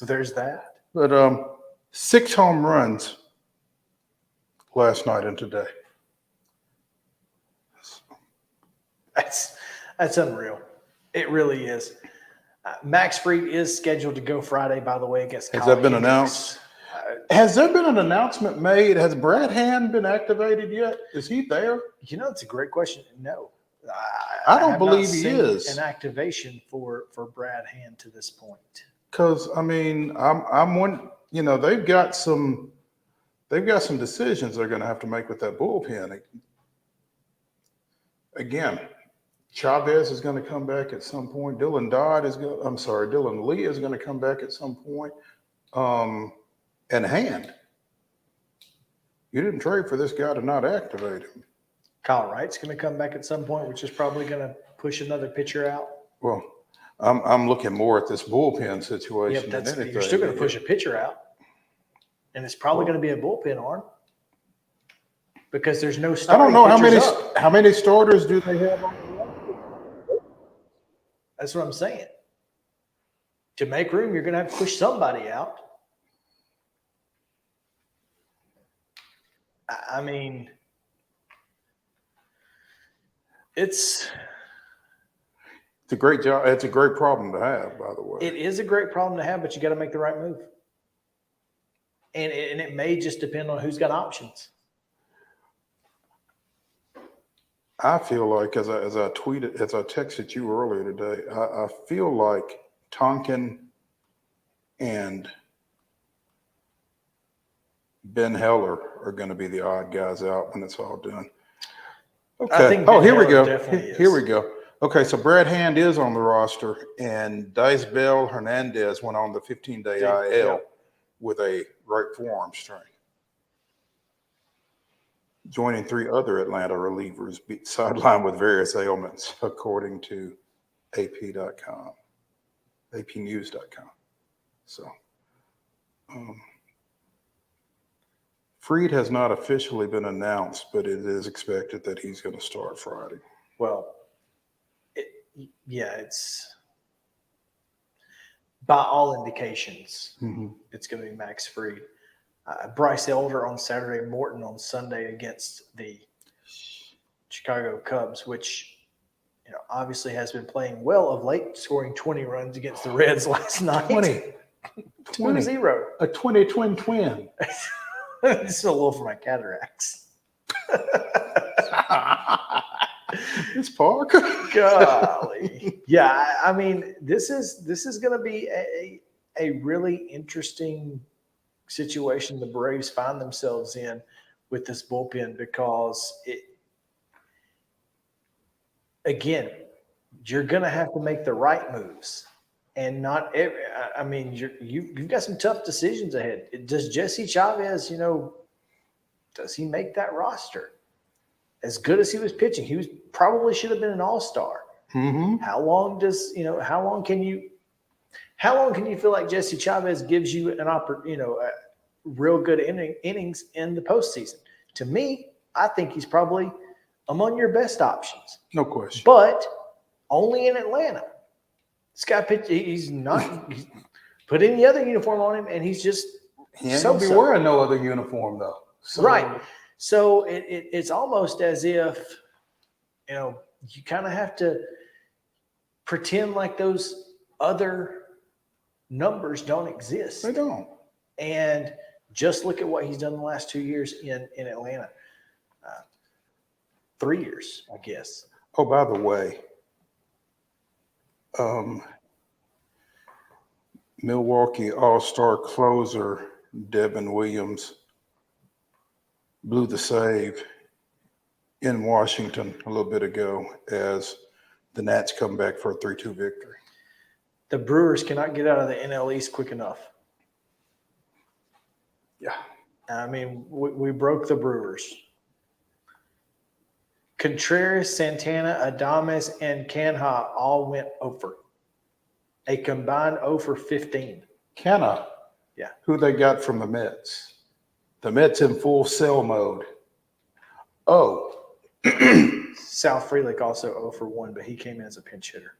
there's that. But 6 home runs last night and today. That's unreal. It really is. Max Fried is scheduled to go Friday, by the way, against Has Kyle that been Hendricks. announced? Has there been an announcement made? Has Brad Hand been activated yet? Is he there? You know, it's a great question. No. I don't have believe not he seen is. an activation for Brad Hand to this point. Because I mean, I'm one. You know, they've got some decisions they're going to have to make with that bullpen. Again, Chavez is going to come back at some point. Dylan Lee is going to come back at some point. And Hand, you didn't trade for this guy to not activate him. Kyle Wright's going to come back at some point, which is probably going to push another pitcher out. Well, I'm looking more at this bullpen situation than anything. You're still going to push a pitcher out, and it's probably going to be a bullpen arm because there's no I starting don't know pitchers up. how many starters do they have on the roster? That's what I'm saying. To make room, you're going to have to push somebody out. I mean, it's a great job. It's a great problem to have, by the way. It is a great problem to have, but you got to make the right move. And it may just depend on who's got options. I feel like, as I texted you earlier today, I feel like Tonkin and Ben Heller are going to be the odd guys out when it's all done. Okay. I think Ben here we Heller go. definitely is. Here we go. Okay, so Brad Hand is on the roster, and Dice Bell Hernandez went on the 15-day IL with a right forearm strain. Joining 3 other Atlanta relievers sidelined with various ailments, according to AP.com, APnews.com. So, Fried has not officially been announced, but it is expected that he's going to start Friday. Well, it's by all indications, it's going to be Max Fried. Bryce Elder on Saturday, Morton on Sunday against the Chicago Cubs, which obviously has been playing well of late, scoring 20 runs against the Reds last night. 2-0. A 20 twin. This is a little for my cataracts. It's Park. Golly. Yeah, I mean, this is going to be a really interesting situation the Braves find themselves in with this bullpen, because again, you're going to have to make the right moves, and not every. I mean, you've got some tough decisions ahead. Does Jesse Chavez, does he make that roster? As good as he was pitching, he probably should have been an all-star. Mm-hmm. How long can you feel like Jesse Chavez gives you an real good innings in the postseason? To me, I think he's probably among your best options. No question. But only in Atlanta. This guy he's put any other uniform on him, and he's just he ain't gonna be wearing no other uniform though. So. Right. So it's almost as if you kind of have to pretend like those other numbers don't exist. They don't. And just look at what he's done the last 2 years in Atlanta. 3 years, I guess. Oh, by the way, Milwaukee All-Star closer Devin Williams blew the save in Washington a little bit ago as the Nats come back for a 3-2 victory. The Brewers cannot get out of the NL East quick enough. Yeah. I mean, we broke the Brewers. Contreras, Santana, Adames, and Canha all went over. A combined 0 for 15. Canha. Yeah. Who they got from the Mets. The Mets in full sell mode. Oh. Sal Frelick also 0 for 1, but he came in as a pinch hitter.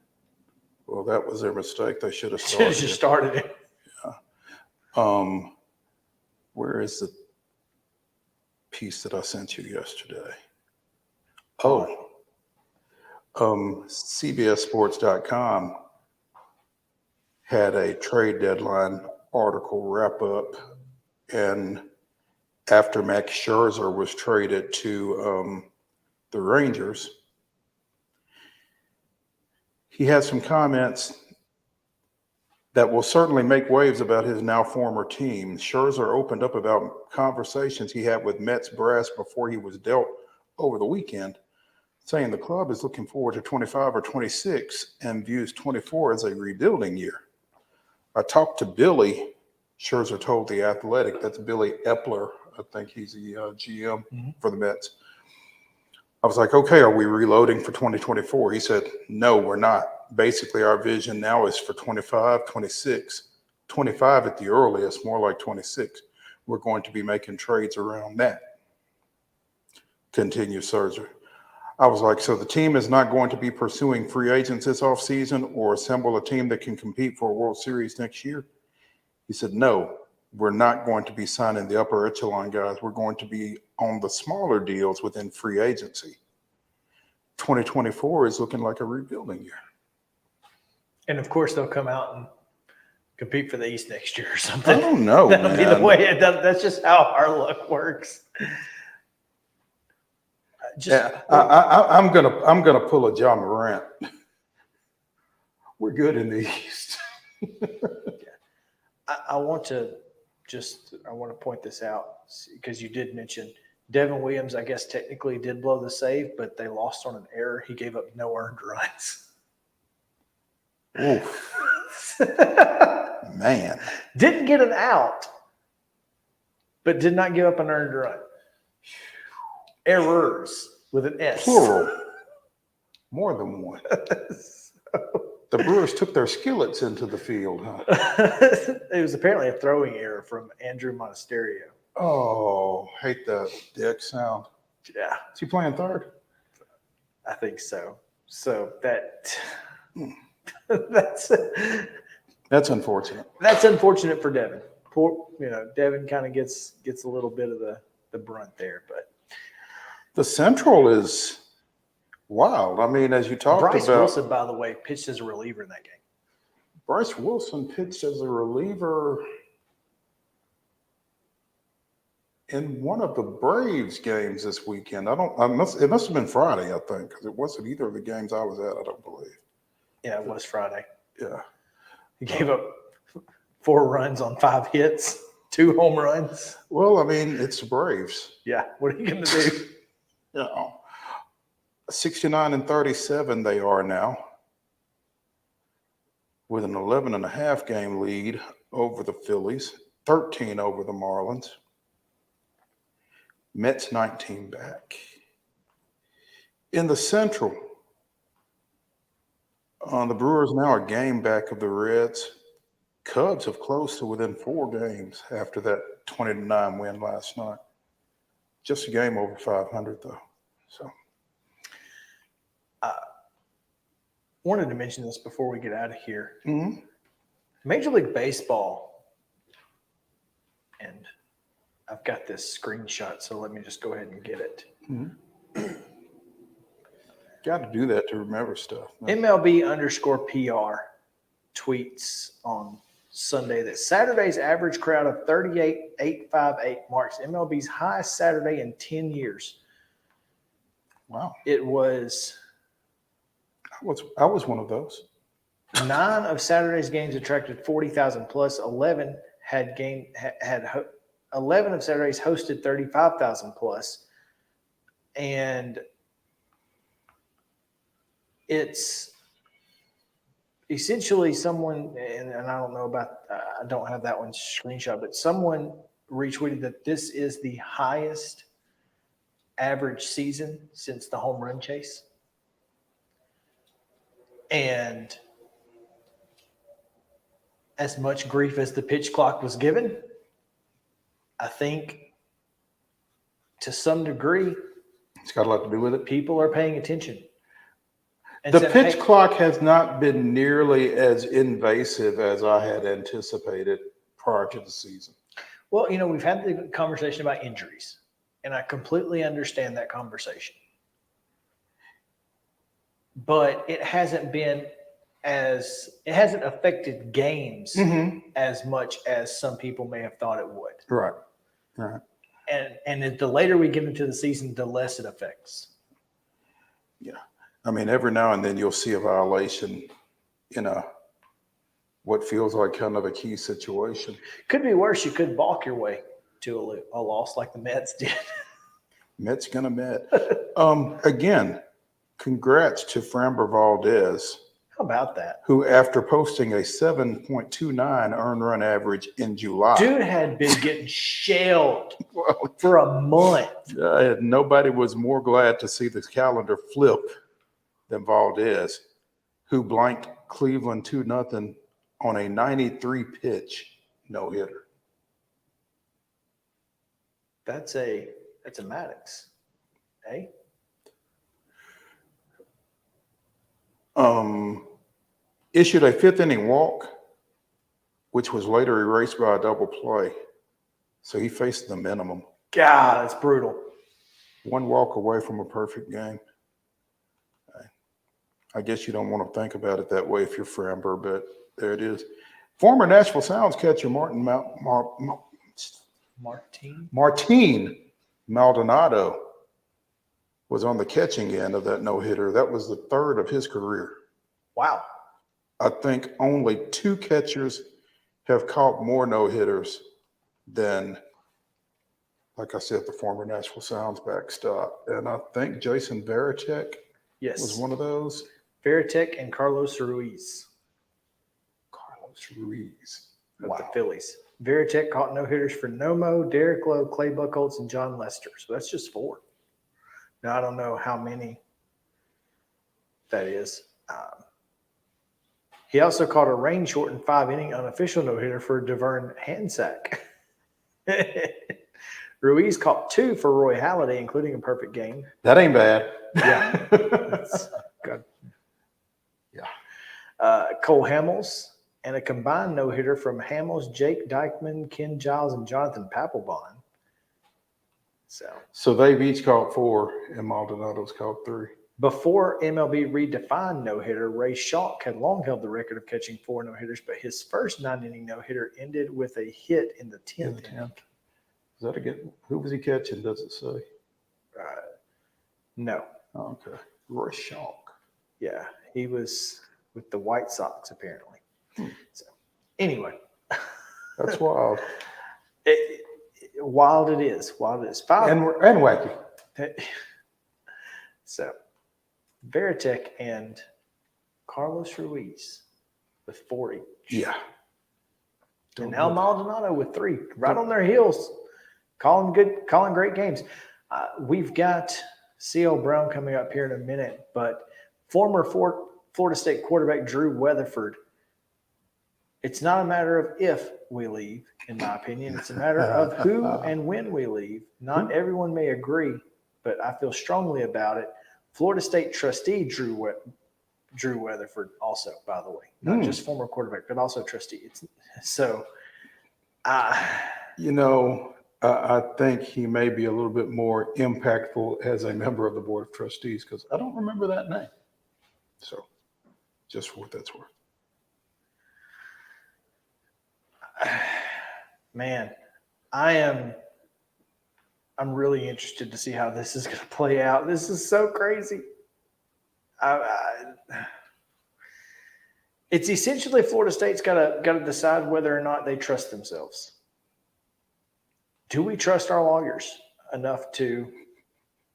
Well, that was their mistake. They should have Should have started just it. started it. Yeah. Where is the piece that I sent you yesterday? Oh. CBSSports.com had a trade deadline article wrap up, and after Max Scherzer was traded to the Rangers, he had some comments that will certainly make waves about his now former team. Scherzer opened up about conversations he had with Mets brass before he was dealt over the weekend, saying the club is looking forward to 25 or 26 and views 24 as a rebuilding year. I talked to Billy, Scherzer told The Athletic, that's Billy Epler, I think he's the GM for the Mets. I was like, okay, are we reloading for 2024? He said, no, we're not. Basically, our vision now is for 25, 26, 25 at the earliest, more like 26. We're going to be making trades around that. Continues Scherzer. I was like, so the team is not going to be pursuing free agents this offseason or assemble a team that can compete for a World Series next year? He said, no, we're not going to be signing the upper echelon guys. We're going to be on the smaller deals within free agency. 2024 is looking like a rebuilding year. And of course, they'll come out and compete for the East next year or something. I don't know, That'll be the way it does. That's just how our luck works. I'm gonna pull a John Morant. We're good in the East. I want to point this out because you did mention Devin Williams, I guess technically did blow the save, but they lost on an error. He gave up no earned runs. Oof. Man. Didn't get an out, but did not give up an earned run. Errors with an S. Plural. More than one. The Brewers took their skillets into the field, huh? It was apparently a throwing error from Andrew Monasterio. Oh, hate that dick sound. Yeah. Is he playing third? I think so. So that's unfortunate. That's unfortunate for Devin. Poor, Devin kind of gets a little bit of the brunt there, but the Central is wild. I mean, as you talked about, Bryce Wilson, by the way, pitched as a reliever in that game. Bryce Wilson pitched as a reliever in one of the Braves games this weekend. It must have been Friday, I think, because it wasn't either of the games I was at, I don't believe. Yeah, it was Friday. Yeah. He gave up 4 runs on 5 hits, 2 home runs. Well, I mean, it's the Braves. Yeah, what are you going to do? 69-37 they are now, with an 11.5 game lead over the Phillies, 13 over the Marlins. Mets 19 back. In the Central, the Brewers now are a game back of the Reds. Cubs have closed to within 4 games after that 20-9 win last night. Just a game over 500, though. So, wanted to mention this before we get out of here. Mm-hmm. Major League Baseball, and I've got this screenshot, so let me just go ahead and get it. Mm-hmm. Got to do that to remember stuff. MLB_PR tweets on Sunday that Saturday's average crowd of 38,858 marks MLB's highest Saturday in 10 years. Wow. It was. I was one of those. 9 of Saturday's games attracted 40,000 plus. 11 had 11 of Saturday's hosted 35,000 plus, and it's essentially someone, and I don't know about, I don't have that one screenshot, but someone retweeted that this is the highest average season since the home run chase. And as much grief as the pitch clock was given, I think to some degree, It's got a lot to do with it. people are paying attention. And The said, pitch hey, clock has not been nearly as invasive as I had anticipated prior to the season. well, we've had the conversation about injuries, and I completely understand that conversation. But it hasn't affected games as much as some people may have thought it would. Right. Right. And the later we get into the season, the less it affects. Yeah. I mean, every now and then you'll see a violation in what feels like kind of a key situation. Could be worse. You could balk your way to a loss like the Mets did. Mets gonna Met. Again, congrats to Framber Valdez, How about that? who after posting a 7.29 earned run average in July. Dude had been getting shelled for a month. Nobody was more glad to see the calendar flip than Valdez, who blanked Cleveland 2-0 on a 93 pitch no-hitter. That's a Maddox. Hey? Issued a fifth inning walk, which was later erased by a double play. So he faced the minimum. God, that's brutal. One walk away from a perfect game. I guess you don't want to think about it that way if you're Framber, but there it is. Former Nashville Sounds catcher Martin Maldonado was on the catching end of that no-hitter. That was the third of his career. Wow. I think only 2 catchers have caught more no-hitters than, like I said, the former Nashville Sounds backstop. And I think Jason Varitek was one of those. Varitek and Carlos Ruiz. Of the Phillies. Varitek caught no-hitters for Nomo, Derek Lowe, Clay Buchholz, and John Lester. So that's just 4. Now, I don't know how many that is. He also caught a rain-shortened 5-inning unofficial no-hitter for Devern Hansack. Ruiz caught 2 for Roy Halladay, including a perfect game. That ain't bad. Yeah. That's good. Yeah. Cole Hamels and a combined no-hitter from Hamels, Jake Dykman, Ken Giles, and Jonathan Papelbon. So they've each caught 4, and Maldonado's caught 3. Before MLB redefined no-hitter, Ray Schalk had long held the record of catching 4 no-hitters, but his first 9-inning no-hitter ended with a hit in the 10th inning. Is that a good? Who was he catching? Does it say? No. Oh, okay. Roy Schalk. Yeah, he was with the White Sox apparently. So, anyway, that's wild. Wild it is. 5 and wacky. So, Varitek and Carlos Ruiz with 4 each. Yeah. And now Maldonado with 3, right on their heels, calling great games. We've got C.L. Brown coming up here in a minute, but former Florida State quarterback Drew Weatherford. It's not a matter of if we leave, in my opinion. It's a matter of who and when we leave. Not everyone may agree, but I feel strongly about it. Florida State trustee Drew Weatherford also, by the way. Not just former quarterback, but also trustee. I think he may be a little bit more impactful as a member of the Board of Trustees because I don't remember that name. So, just for what that's worth. Man, I'm really interested to see how this is going to play out. This is so crazy. It's essentially Florida State's got to decide whether or not they trust themselves. Do we trust our lawyers enough to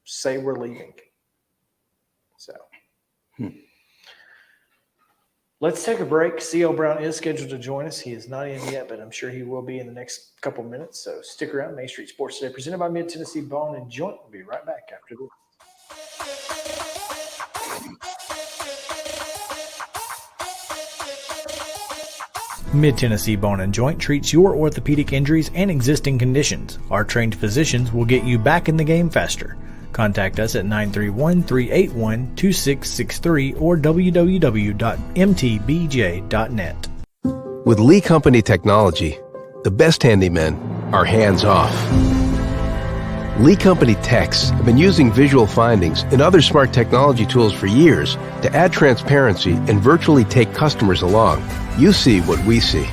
say we're leaving? So Let's take a break. C.L. Brown is scheduled to join us. He is not in yet, but I'm sure he will be in the next couple minutes. So stick around. Main Street Sports Today, presented by Mid-Tennessee Bone and Joint. We'll be right back after this. Mid-Tennessee Bone and Joint treats your orthopedic injuries and existing conditions. Our trained physicians will get you back in the game faster. Contact us at 931-381-2663 or www.mtbj.net. With Lee Company technology, the best handymen are hands-off. Lee Company techs have been using visual findings and other smart technology tools for years to add transparency and virtually take customers along. You see what we see,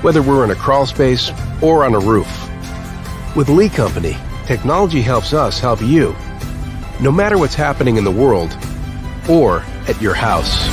whether we're in a crawl space or on a roof. With Lee Company, technology helps us help you, no matter what's happening in the world or at your house.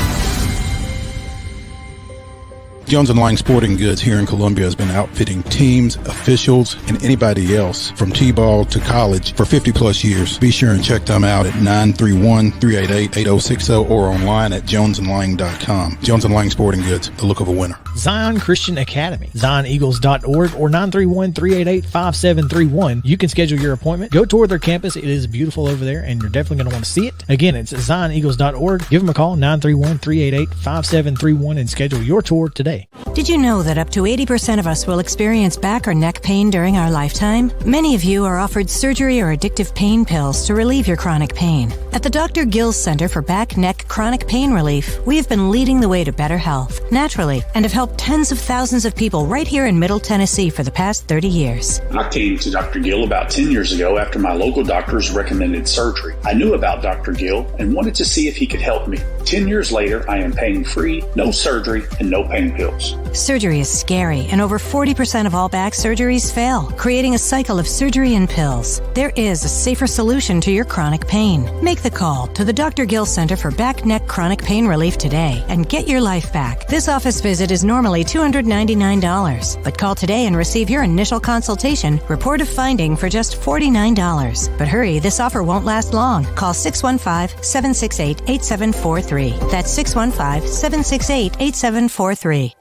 Jones & Lang Sporting Goods here in Columbia has been outfitting teams, officials, and anybody else from T-ball to college for 50 plus years. Be sure and check them out at 931-388-8060 or online at jonesandlang.com. Jones & Lang Sporting Goods, the look of a winner. Zion Christian Academy, zioneagles.org or 931-388-5731. You can schedule your appointment. Go tour their campus. It is beautiful over there, and you're definitely going to want to see it. Again, it's zioneagles.org. Give them a call, 931-388-5731, and schedule your tour today. Did you know that up to 80% of us will experience back or neck pain during our lifetime? Many of you are offered surgery or addictive pain pills to relieve your chronic pain. At the Dr. Gill Center for Back, Neck, Chronic Pain Relief, we have been leading the way to better health, naturally, and have helped tens of thousands of people right here in Middle Tennessee for the past 30 years. I came to Dr. Gill about 10 years ago after my local doctors recommended surgery. I knew about Dr. Gill and wanted to see if he could help me. 10 years later, I am pain-free, no surgery, and no pain pills. Surgery is scary, and over 40% of all back surgeries fail, creating a cycle of surgery and pills. There is a safer solution to your chronic pain. Make the call to the Dr. Gill Center for Back, Neck, Chronic Pain Relief today and get your life back. This office visit is normally $299, but call today and receive your initial consultation, report of finding for just $49. But hurry, this offer won't last long. Call 615-768-8743. That's 615-768-8743.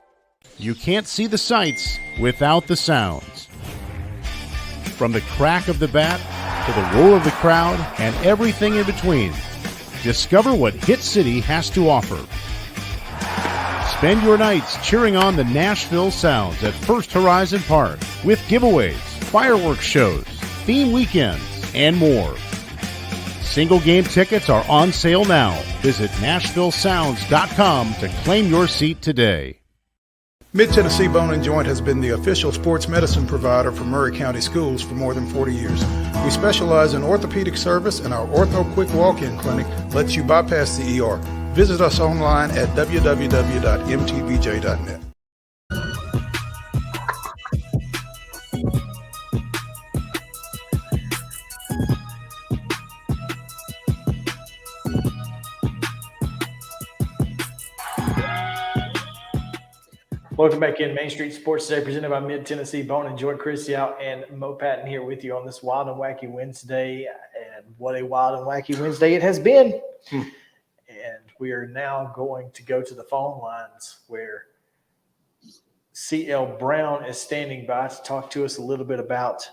You can't see the sights without the sounds. From the crack of the bat to the roar of the crowd and everything in between, discover what Hit City has to offer. Spend your nights cheering on the Nashville Sounds at First Horizon Park with giveaways, fireworks shows, theme weekends, and more. Single game tickets are on sale now. Visit NashvilleSounds.com to claim your seat today. Mid-Tennessee Bone and Joint has been the official sports medicine provider for Murray County Schools for more than 40 years. We specialize in orthopedic service, and our Ortho Quick Walk-In Clinic lets you bypass the ER. Visit us online at www.mtbj.net. Welcome back in Main Street Sports Today, presented by Mid-Tennessee Bone and Joint. Chris Out and Mo Patton here with you on this Wild and Wacky Wednesday. And what a Wild and Wacky Wednesday it has been. And we are now going to go to the phone lines where C.L. Brown is standing by to talk to us a little bit about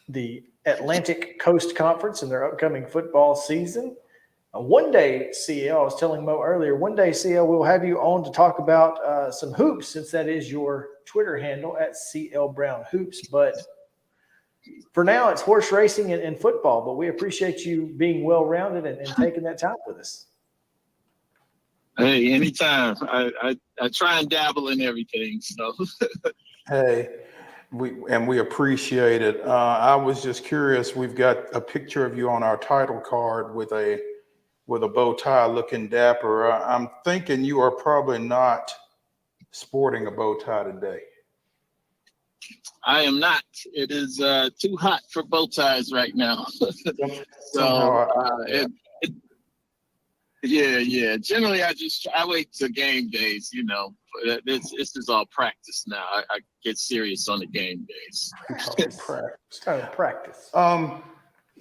the Atlantic Coast Conference and their upcoming football season. One day, CL, I was telling Mo earlier, one day, CL, we'll have you on to talk about some hoops, since that is your Twitter handle at CL Brown Hoops. But for now, it's horse racing and football. But we appreciate you being well-rounded and taking that time with us. Hey, anytime. I try and dabble in everything. So, Hey, we appreciate it. I was just curious. We've got a picture of you on our title card with a bow tie looking dapper. I'm thinking you are probably not sporting a bow tie today. I am not. It is too hot for bow ties right now. Yeah. Generally, I wait till game days. You know, this is all practice now. I get serious on the game days. It's kind of practice.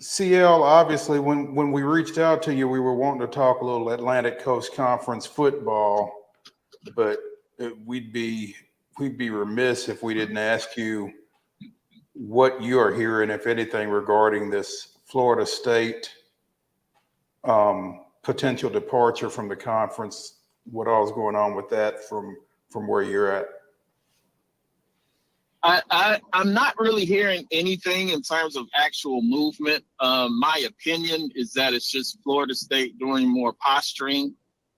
CL, obviously, when we reached out to you, we were wanting to talk a little Atlantic Coast Conference football. but we'd be remiss if we didn't ask you what you are hearing, if anything, regarding this Florida State potential departure from the conference. What all is going on with that from where you're at? I'm not really hearing anything in terms of actual movement. My opinion is that it's just Florida State doing more posturing.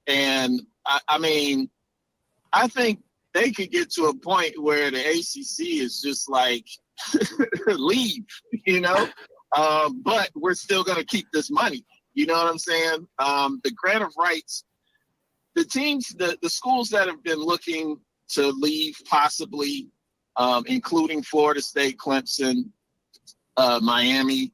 And I mean, I think they could get to a point where the ACC is just like, leave, but we're still going to keep this money. You know what I'm saying? The grant of rights, the teams, the schools that have been looking to leave possibly, including Florida State, Clemson, Miami,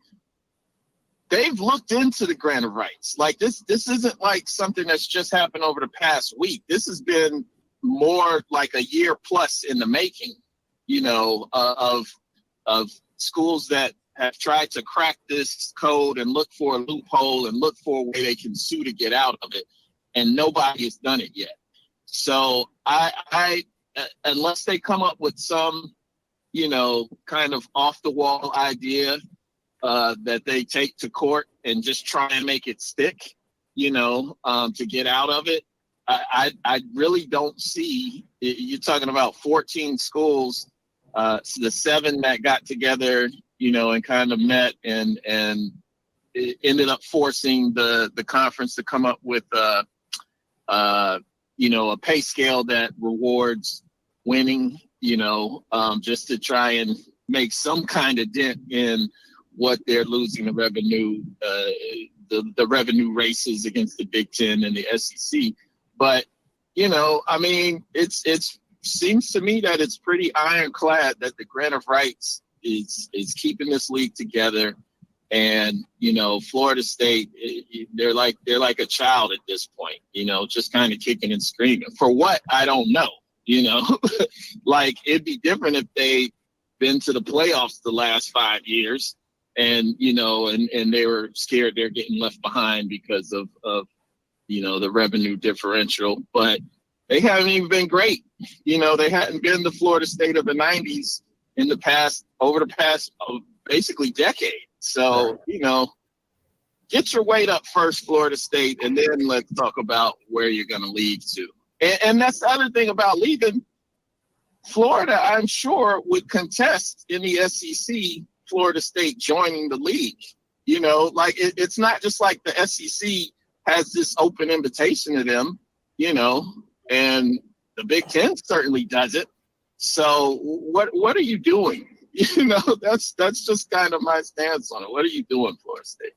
they've looked into the grant of rights. Like this isn't like something that's just happened over the past week. This has been more like a year plus in the making, of schools that have tried to crack this code and look for a loophole and look for a way they can sue to get out of it. And nobody has done it yet. So I unless they come up with some, kind of off the wall idea that they take to court and just try and make it stick, to get out of it. I really don't see, you're talking about 14 schools, the 7 that got together, and kind of met and it ended up forcing the conference to come up with a pay scale that rewards winning, just to try and make some kind of dent in what they're losing the revenue, the revenue races against the Big Ten and the SEC. But, I mean, it seems to me that it's pretty ironclad that the grant of rights is keeping this league together. And, Florida State, they're like a child at this point, just kind of kicking and screaming. For what? I don't know, like it'd be different if they'd been to the playoffs the last 5 years and, and they were scared they're getting left behind because of the revenue differential. But they haven't even been great. They hadn't been the Florida State of the 90s over the past basically decade. So, get your weight up first, Florida State, and then let's talk about where you're going to leave to. And that's the other thing about leaving. Florida, I'm sure, would contest in the SEC Florida State joining the league. It's not just like the SEC has this open invitation to them, and the Big Ten certainly does it. So what are you doing? That's just kind of my stance on it. What are you doing, Florida State?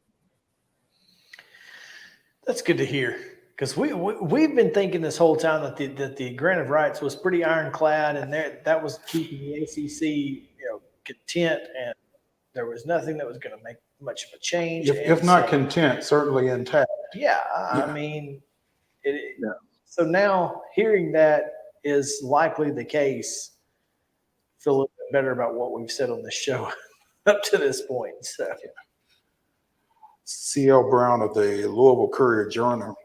That's good to hear, because we've been thinking this whole time that the grant of rights was pretty ironclad, and that was keeping the ACC content, and there was nothing that was going to make much of a change. If not content, certainly intact. Yeah, I mean, so now hearing that is likely the case, I feel a little bit better about what we've said on this show up to this point. So, C.L. Brown of the Louisville Courier-Journal,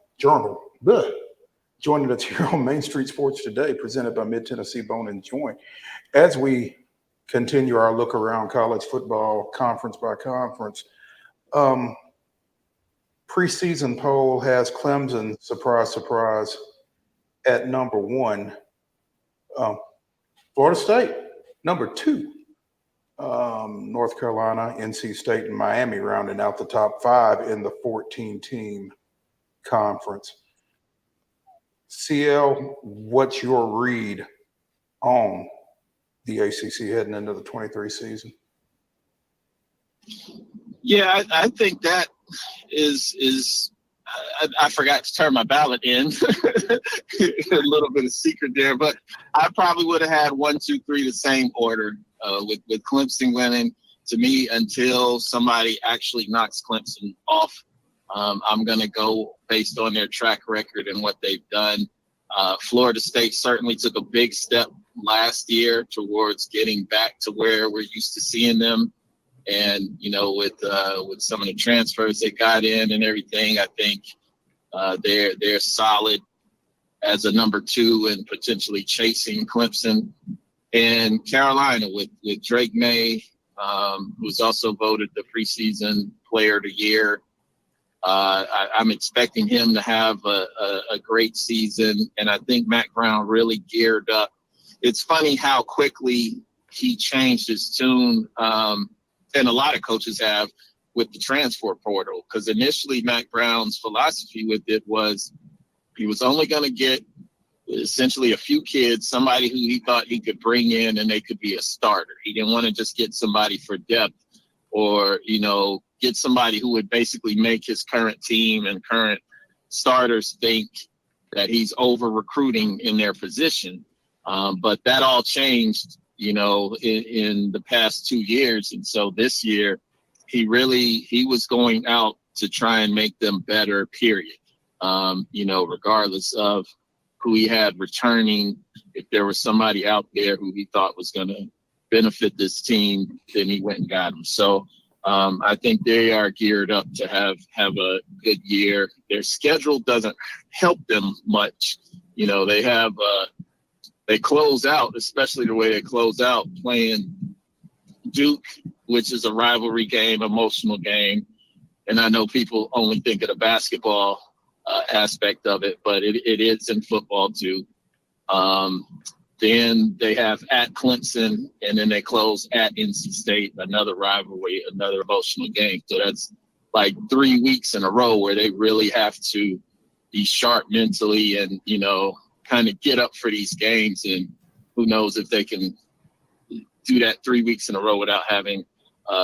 joining us here on Main Street Sports Today, presented by Mid-Tennessee Bone and Joint. As we continue our look around college football, conference by conference, preseason poll has Clemson, surprise, surprise, at number 1. Florida State, number 2. North Carolina, NC State, and Miami rounding out the top 5 in the 14-team conference. CL, what's your read on the ACC heading into the 23 season? Yeah, I think that is I forgot to turn my ballot in. A little bit of secret there, but I probably would have had 1, 2, 3 the same order, with Clemson winning. To me, until somebody actually knocks Clemson off, I'm going to go based on their track record and what they've done. Florida State certainly took a big step last year towards getting back to where we're used to seeing them. And, with some of the transfers they got in and everything, I think they're solid as a number 2 and potentially chasing Clemson. And Carolina with Drake May, who's also voted the preseason player of the year. I'm expecting him to have a great season, and I think Mac Brown really geared up. It's funny how quickly he changed his tune, and a lot of coaches have, with the transfer portal, because initially Mac Brown's philosophy with it was he was only going to get essentially a few kids, somebody who he thought he could bring in and they could be a starter. He didn't want to just get somebody for depth or, get somebody who would basically make his current team and current starters think that he's over recruiting in their position. But that all changed, in the past 2 years. And so this year he was going out to try and make them better, period. Regardless of who he had returning, if there was somebody out there who he thought was going to benefit this team, then he went and got him. So I think they are geared up to have a good year. Their schedule doesn't help them much. They close out, especially the way they close out, playing Duke, which is a rivalry game, emotional game. And I know people only think of the basketball aspect of it, but it is in football too. Then they have at Clemson, and then they close at NC State, another rivalry, another emotional game. So that's like 3 weeks in a row where they really have to be sharp mentally and, kind of get up for these games. And who knows if they can do that 3 weeks in a row without having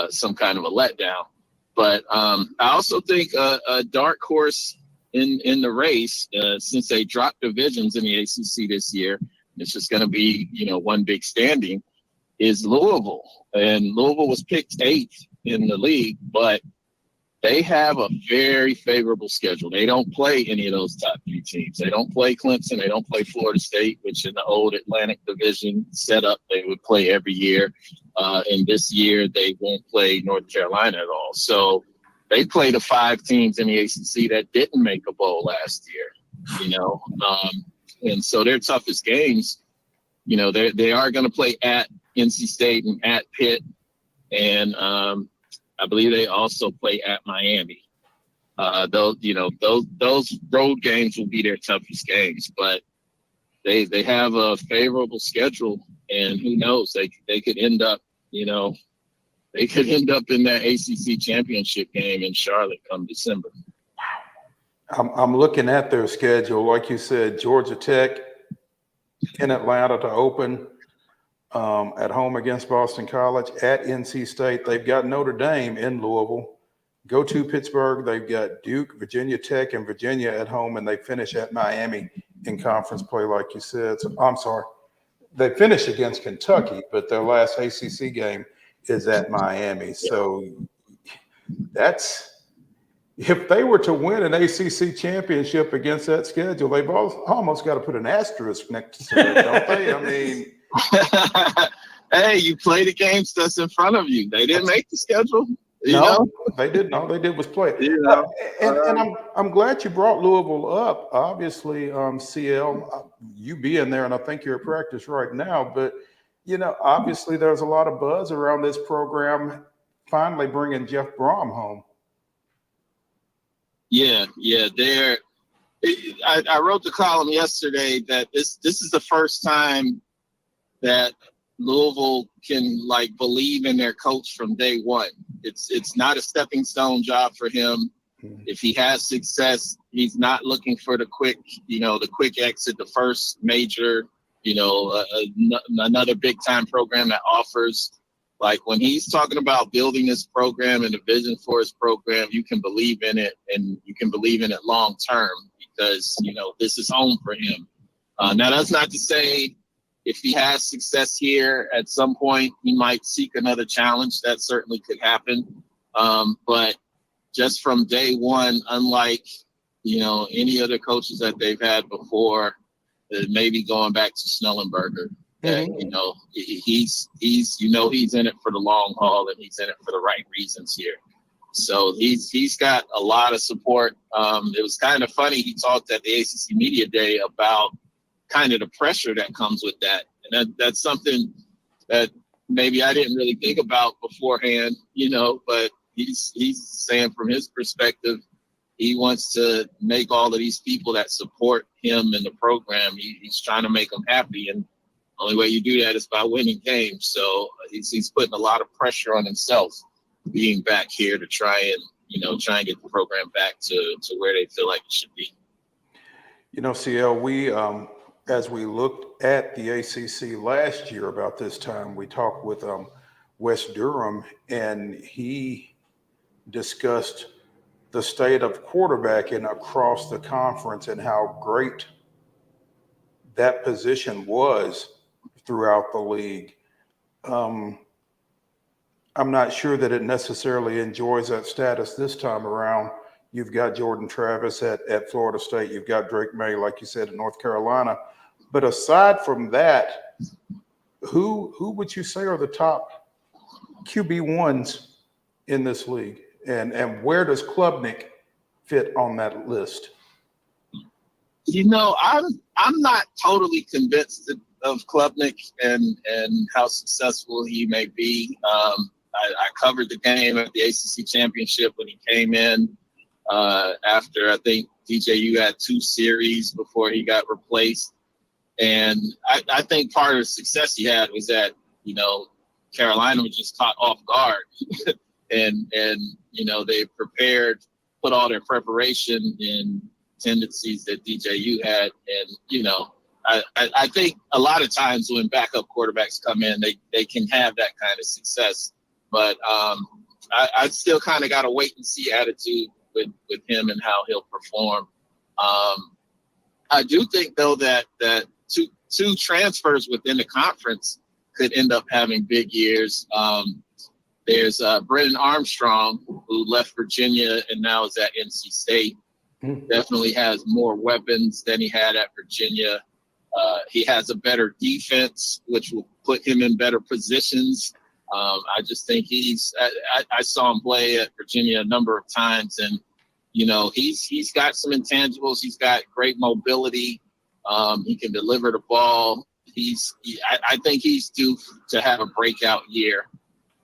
some kind of a letdown. But I also think a dark horse in the race, since they dropped divisions in the ACC this year, it's just going to be, one big standing, is Louisville. And Louisville was picked 8th in the league, but they have a very favorable schedule. They don't play any of those top 3 teams. They don't play Clemson. They don't play Florida State, which in the old Atlantic Division setup, they would play every year. And this year, they won't play North Carolina at all. So they play the 5 teams in the ACC that didn't make a bowl last year, and so their toughest games, they are going to play at NC State and at Pitt. And I believe they also play at Miami. Those road games will be their toughest games, but they have a favorable schedule, and who knows, they could end up, they could end up in that ACC championship game in Charlotte come December. I'm looking at their schedule. Like you said, Georgia Tech in Atlanta to open, at home against Boston College, at NC State. They've got Notre Dame in Louisville. Go to Pittsburgh. They've got Duke, Virginia Tech, and Virginia at home, and they finish at Miami in conference play, like you said. So, I'm sorry. They finish against Kentucky, but their last ACC game is at Miami. So that's – if they were to win an ACC championship against that schedule, they've almost got to put an asterisk next to it, don't they? I mean – hey, you play the games that's in front of you. They didn't make the schedule. They didn't. All they did was play. And I'm glad you brought Louisville up. Obviously, CL, you be in there, and I think you're at practice right now. But obviously, there's a lot of buzz around this program finally bringing Jeff Brom home. Yeah. I wrote the column yesterday that this is the first time that Louisville can believe in their coach from day one. It's not a stepping stone job for him. If he has success, he's not looking for the quick exit, the first major, another big time program that offers. Like when he's talking about building this program and the vision for his program, you can believe in it, and you can believe in it long term because this is home for him. Now that's not to say if he has success here at some point, he might seek another challenge. That certainly could happen. But just from day one, unlike, any other coaches that they've had before, maybe going back to Snellenberger, he's in it for the long haul, and he's in it for the right reasons here. So he's got a lot of support. It was kind of funny. He talked at the ACC Media Day about kind of the pressure that comes with that. And that's something that maybe I didn't really think about beforehand, but he's saying from his perspective, he wants to make all of these people that support him in the program, he's trying to make them happy. And the only way you do that is by winning games. So he's putting a lot of pressure on himself being back here to try and get the program back to where they feel like it should be. CL, we, as we looked at the ACC last year about this time, we talked with Wes Durham, and he discussed the state of quarterbacking across the conference and how great that position was throughout the league. I'm not sure that it necessarily enjoys that status this time around. You've got Jordan Travis at Florida State. You've got Drake May, like you said, in North Carolina. But aside from that, who would you say are the top QB1s in this league? And where does Klubnik fit on that list? I'm not totally convinced of Klubnik and how successful he may be. I covered the game at the ACC championship when he came in after I think DJU had 2 series before he got replaced. And I think part of the success he had was that, Carolina was just caught off guard and they put all their preparation in tendencies that DJU had. And, I think a lot of times when backup quarterbacks come in, they can have that kind of success. But I still kind of got a wait and see attitude with him and how he'll perform. I do think, though, that two transfers within the conference could end up having big years. There's Brennan Armstrong, who left Virginia and now is at NC State. Definitely has more weapons than he had at Virginia. He has a better defense, which will put him in better positions. I just think I saw him play at Virginia a number of times, and, he's got some intangibles. He's got great mobility. He can deliver the ball. I think he's due to have a breakout year.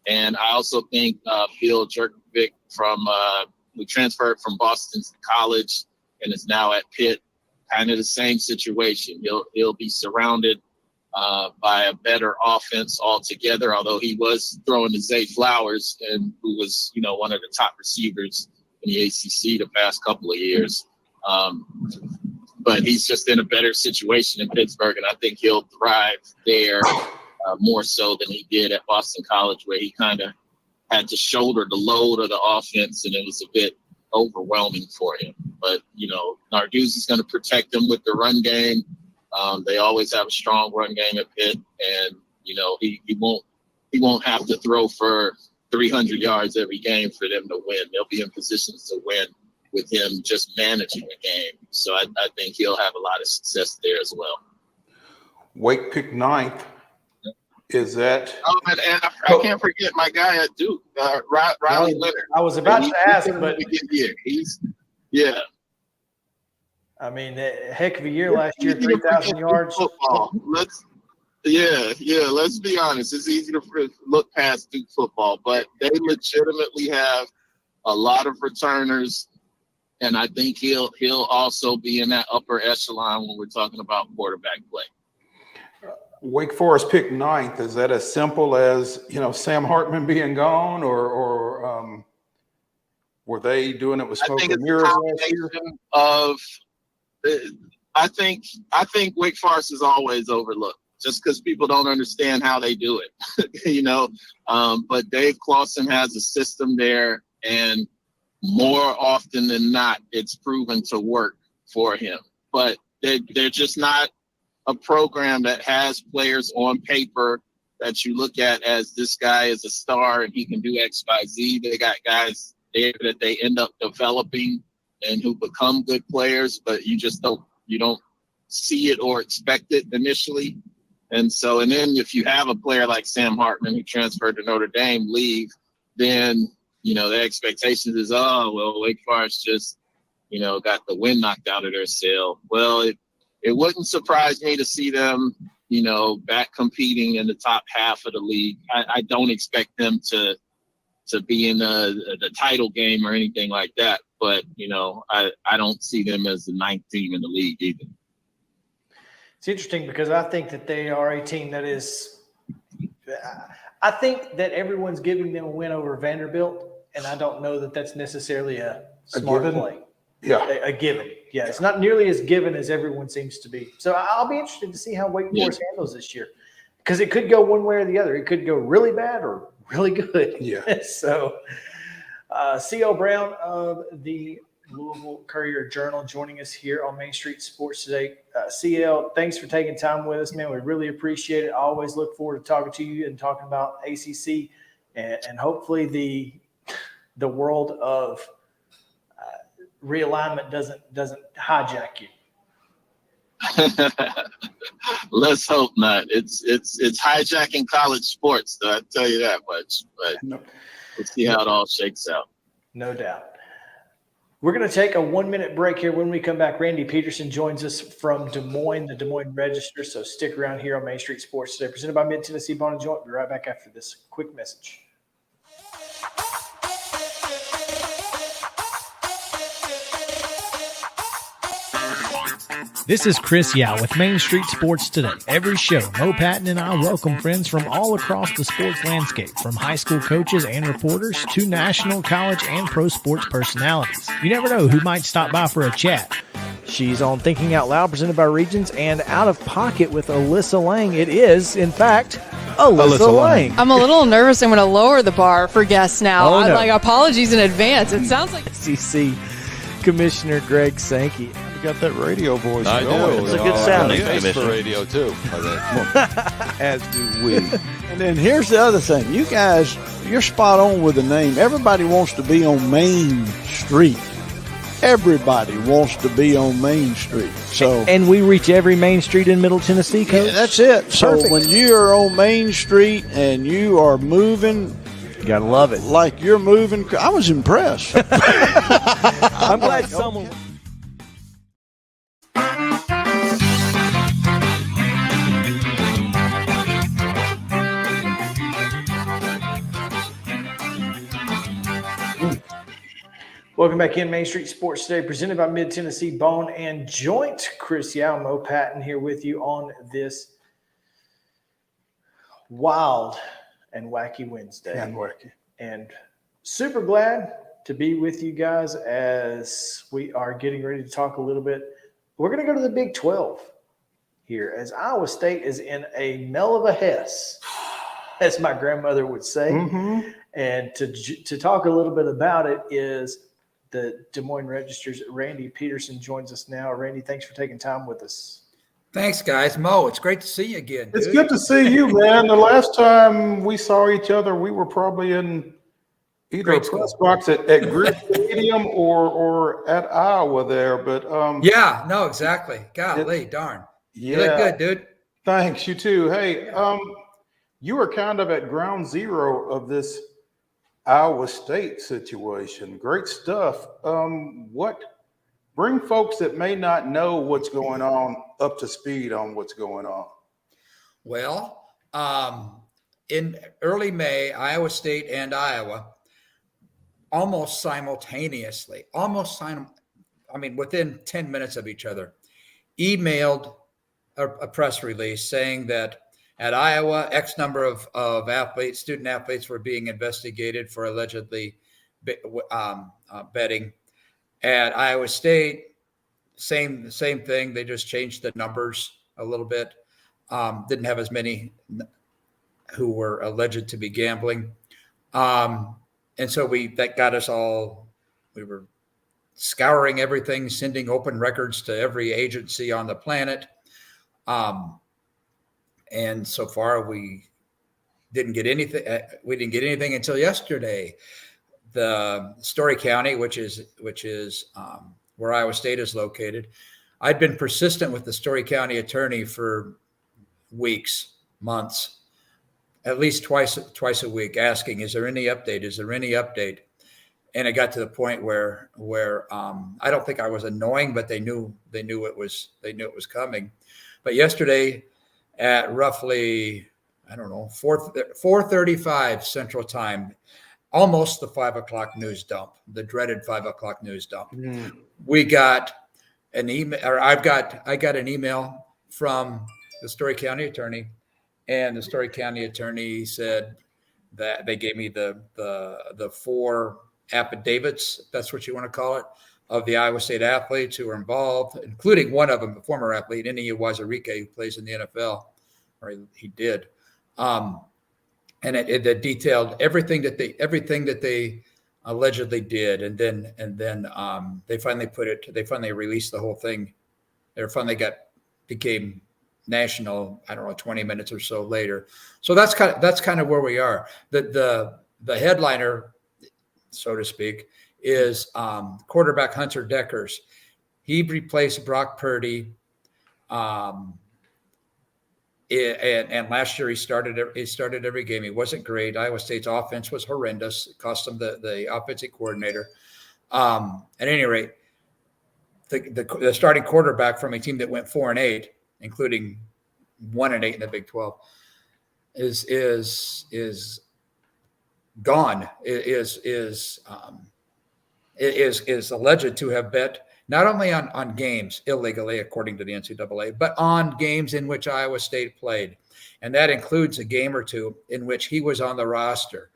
And I also think Phil Jerkovic who transferred from Boston College and is now at Pitt, kind of the same situation. He'll be surrounded by a better offense altogether, although he was throwing to Zay Flowers, and who was, one of the top receivers in the ACC the past couple of years. But he's just in a better situation in Pittsburgh, and I think he'll thrive there more so than he did at Boston College, where he kind of had to shoulder the load of the offense, and it was a bit overwhelming for him. But, Narduzzi's going to protect him with the run game. They always have a strong run game at Pitt, and, he won't have to throw for 300 yards every game for them to win. They'll be in positions to win with him just managing the game. So I think he'll have a lot of success there as well. Wake picked 9th. Is that? Oh, and I can't forget my guy at Duke, Riley Leonard. I was about to ask, but yeah. I mean, a heck of a year last year, 3,000 yards. Football. Let's be honest. It's easy to look past Duke football, but they legitimately have a lot of returners, and I think he'll also be in that upper echelon when we're talking about quarterback play. Wake Forest picked 9th. Is that as simple as, Sam Hartman being gone, or were they doing it with smoke and mirrors last year? I think Wake Forest is always overlooked just because people don't understand how they do it, But Dave Clawson has a system there, and more often than not, it's proven to work for him. But they're just not a program that has players on paper that you look at as this guy is a star and he can do X, Y, Z. They got guys there that they end up developing and who become good players, but you don't see it or expect it initially. And then if you have a player like Sam Hartman who transferred to Notre Dame leave, then, the expectations is, oh, well, Wake Forest just, got the wind knocked out of their sail. Well, it wouldn't surprise me to see them, back competing in the top half of the league. I don't expect them to be in the title game or anything like that. But, I don't see them as the ninth team in the league either. It's interesting because I think that they are a team that is – I think that everyone's giving them a win over Vanderbilt, and I don't know that that's necessarily a smart play. Yeah. A given. Yeah, it's not nearly as given as everyone seems to be. So I'll be interested to see how Wake Forest handles this year because it could go one way or the other. It could go really bad or really good. Yeah. So C.L. Brown of the Louisville Courier-Journal joining us here on Main Street Sports today. CL, thanks for taking time with us, man. We really appreciate it. I always look forward to talking to you and talking about ACC and hopefully the world of realignment doesn't hijack you. Let's hope not. It's hijacking college sports, though, I tell you that much. But we'll see how it all shakes out. No doubt. We're going to take a 1-minute break here. When we come back, Randy Peterson joins us from Des Moines, the Des Moines Register. So stick around here on Main Street Sports today, presented by Mid-Tennessee Bone & Joint. We'll be right back after this quick message. This is Chris Yao with Main Street Sports Today. Every show, Mo Patton and I welcome friends from all across the sports landscape, from high school coaches and reporters to national, college, and pro sports personalities. You never know who might stop by for a chat. She's on Thinking Out Loud, presented by Regions, and Out of Pocket with Alyssa Lang. It is, in fact, Alyssa Lang. I'm a little nervous. I'm going to lower the bar for guests now. Oh, no. Apologies in advance. It sounds like SEC Commissioner Greg Sankey. You got that radio voice. I do. It's a good sound. Thanks for radio, too. As do we. And then here's the other thing. You guys, you're spot on with the name. Everybody wants to be on Main Street. Everybody wants to be on Main Street. So, and we reach every Main Street in Middle Tennessee, Coach. Yeah, that's it. So Perfect. when you are on Main Street and you are moving, you gotta love it. Like you're moving. I was impressed. I'm glad someone. Welcome back in Main Street Sports Today, presented by Mid-Tennessee Bone and Joint. Chris Yao, Mo Patton here with you on this wild and wacky Wednesday. And super glad to be with you guys as we are getting ready to talk a little bit. We're going to go to the Big 12 here as Iowa State is in a mell of a hess, as my grandmother would say. Mm-hmm. And to talk a little bit about it is the Des Moines Register's Randy Peterson joins us now. Randy, thanks for taking time with us. Thanks, guys. Mo, it's great to see you again. It's good to see you, man. The last time we saw each other, we were probably in either a press box at Grid Stadium or at Iowa there. But yeah, no, exactly. Golly, darn. Yeah. You look good, dude. Thanks. You too. Hey, you were kind of at ground zero of this Iowa State situation. Great stuff. Bring folks that may not know what's going on up to speed on what's going on. Well, in early May, Iowa State and Iowa almost simultaneously, within 10 minutes of each other, emailed a press release saying that at Iowa, X number of student athletes were being investigated for allegedly betting. At Iowa State, same thing. They just changed the numbers a little bit. Didn't have as many who were alleged to be gambling. And so that got us all, we were scouring everything, sending open records to every agency on the planet. And so far we didn't get anything. We didn't get anything until yesterday. The Story County, which is where Iowa State is located. I'd been persistent with the Story County attorney for weeks, months, at least twice a week, asking, is there any update? Is there any update? And it got to the point where I don't think I was annoying, but they knew it was coming. But yesterday at roughly, I don't know, 4:35 Central Time, almost the 5 o'clock news dump, the dreaded 5 o'clock news dump. We got an email, or I got an email from the Story County attorney, and the Story County attorney said that they gave me the 4 affidavits, if that's what you want to call it, of the Iowa State athletes who were involved, including one of them, a former athlete, N.A. Wazarike, who plays in the NFL, or he did. And it detailed everything that they allegedly did, and then they finally released the whole thing. Became national, I don't know, 20 minutes or so later. So that's kind of where we are. The headliner, so to speak, is quarterback Hunter Deckers. He replaced Brock Purdy. And last year he started every game. He wasn't great. Iowa State's offense was horrendous. It cost him the offensive coordinator. At any rate, the starting quarterback from a team that went 4-8, including 1-8 in the Big 12, is gone. Is alleged to have bet not only on games illegally, according to the NCAA, but on games in which Iowa State played. And that includes a game or two in which he was on the roster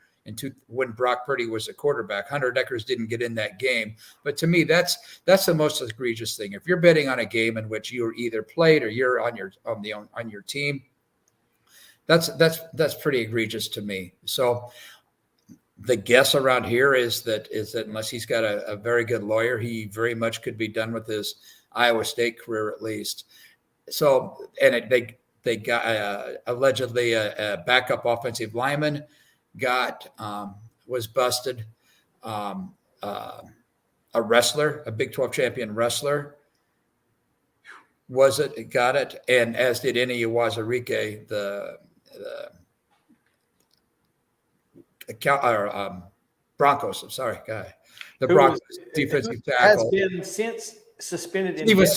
when Brock Purdy was a quarterback. Hunter Deckers didn't get in that game. But to me, that's the most egregious thing. If you're betting on a game in which you're either played or you're on your team, that's pretty egregious to me. So the guess around here is that unless he's got a very good lawyer, he very much could be done with his Iowa State career at least. So, and they got allegedly a backup offensive lineman was busted. A wrestler, a Big 12 champion wrestler, got it, and as did N.A. Wazarike, the Broncos. I'm sorry, guy. The Broncos defensive tackle has been since suspended. He was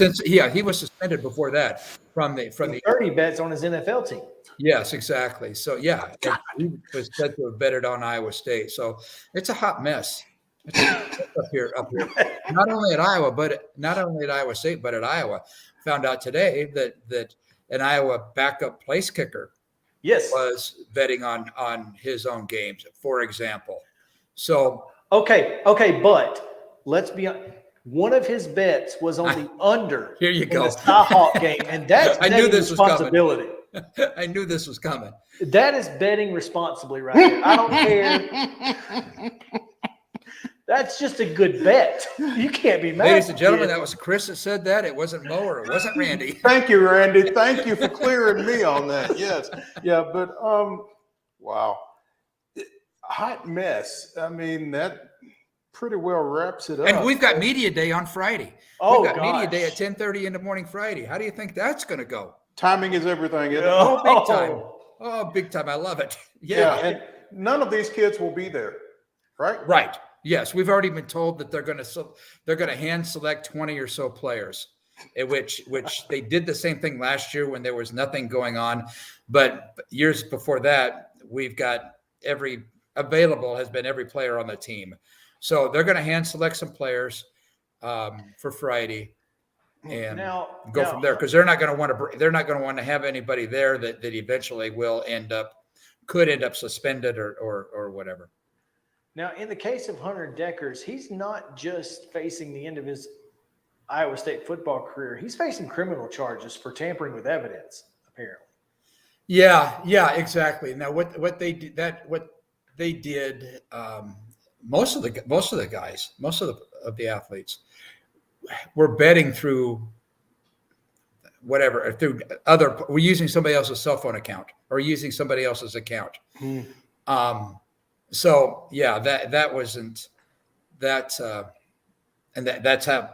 suspended before that from the 30 bets on his NFL team. Yes, exactly. So yeah, he was said to have betted on Iowa State. So it's a hot mess. It's up here. Not only at Iowa State, but at Iowa. Found out today that an Iowa backup place kicker was betting on his own games, for example. So okay, but let's be honest. One of his bets was on the under. Here you go. The Skyhawk game, and that's I knew this responsibility. was coming. I knew this was coming. That is betting responsibly right there. I don't care. That's just a good bet. You can't be mad. Ladies and gentlemen, that was Chris that said that. It wasn't Mo or it wasn't Randy. Thank you, Randy. Thank you for clearing me on that. Yes. Yeah, but wow. Hot mess. I mean, that pretty well wraps it up. And we've got media day on Friday. Oh, we've got media day at 10:30 in the morning Friday. How do you think that's going to go? Timing is everything, isn't it? Oh, big time. Oh, big time. I love it. Yeah. And none of these kids will be there, right? Right. Yes, we've already been told that they're going to hand select 20 or so players, which they did the same thing last year when there was nothing going on. But years before that, we've got every player on the team. So they're going to hand select some players for Friday and go from there, because they're not going to want to have anybody there that eventually could end up suspended or whatever. Now, in the case of Hunter Deckers, he's not just facing the end of his Iowa State football career. He's facing criminal charges for tampering with evidence, apparently. Yeah, exactly. Now, what they did, most of the guys, most of the athletes were betting through we're using somebody else's cell phone account or using somebody else's account. So yeah, that wasn't that, and that's how.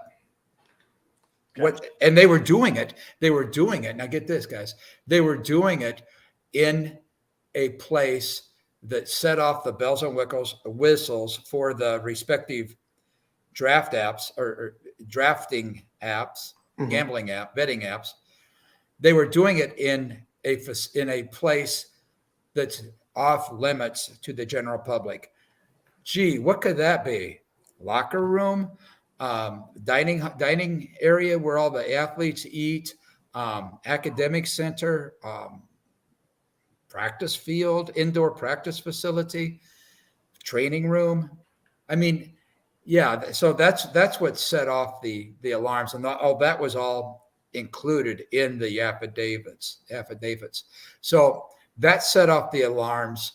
What, and they were doing it. Now get this, guys. They were doing it in a place that set off the bells and whistles for the respective draft apps or drafting apps, gambling app, betting apps. They were doing it in a place that's off limits to the general public. Gee, what could that be? Locker room, dining area where all the athletes eat, academic center, practice field, indoor practice facility, training room. I mean, yeah. So that's what set off the alarms, and that was all included in the affidavits. So that set off the alarms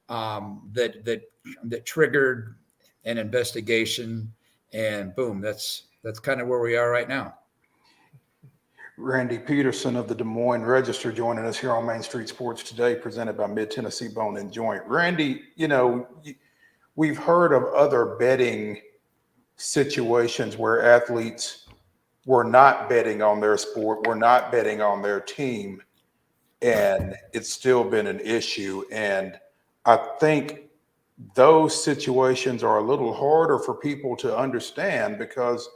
that triggered an investigation, and boom, that's kind of where we are right now. Randy Peterson of the Des Moines Register joining us here on Main Street Sports Today, presented by Mid-Tennessee Bone and Joint. Randy, we've heard of other betting situations where athletes were not betting on their sport, were not betting on their team, and it's still been an issue. And I think those situations are a little harder for people to understand because,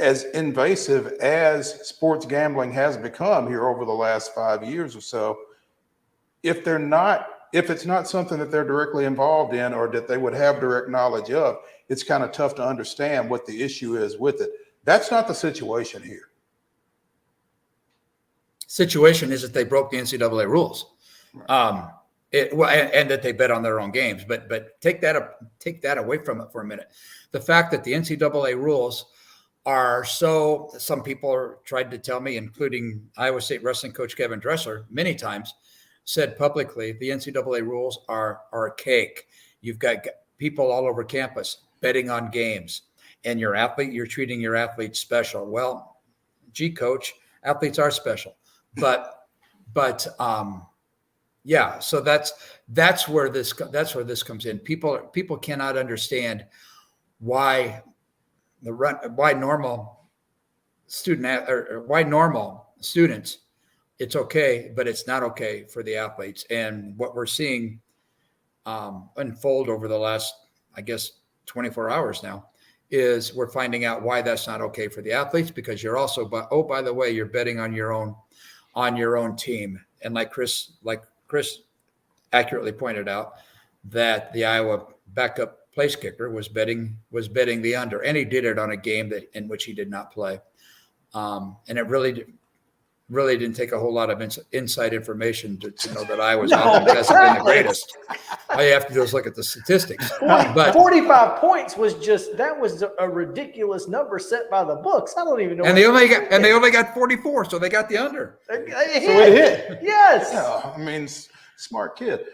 as invasive as sports gambling has become here over the last 5 years or so, if it's not something that they're directly involved in or that they would have direct knowledge of, it's kind of tough to understand what the issue is with it. That's not the situation here. Situation is that they broke the NCAA rules, and that they bet on their own games. But take that away from it for a minute. The fact that the NCAA rules are so, some people tried to tell me, including Iowa State wrestling coach Kevin Dressler, many times said publicly, the NCAA rules are archaic. You've got people all over campus betting on games, and you're treating your athletes special. Well, gee, coach, athletes are special, but yeah. So that's where this comes in. People cannot understand why normal students, it's okay, but it's not okay for the athletes. And what we're seeing unfold over the last, I guess, 24 hours now is we're finding out why that's not okay for the athletes, because you're also, by the way, you're betting on your own team. And like Chris accurately pointed out, that the Iowa backup place kicker was betting the under, and he did it on a game in which he did not play. And it really didn't take a whole lot of inside information to know that Iowa's offense hasn't been the greatest. All you have to do is look at the statistics. But 45 points was a ridiculous number set by the books. I don't even know. And they only got 44, so they got the under. So it hit. Yes. Yeah, I mean, smart kid.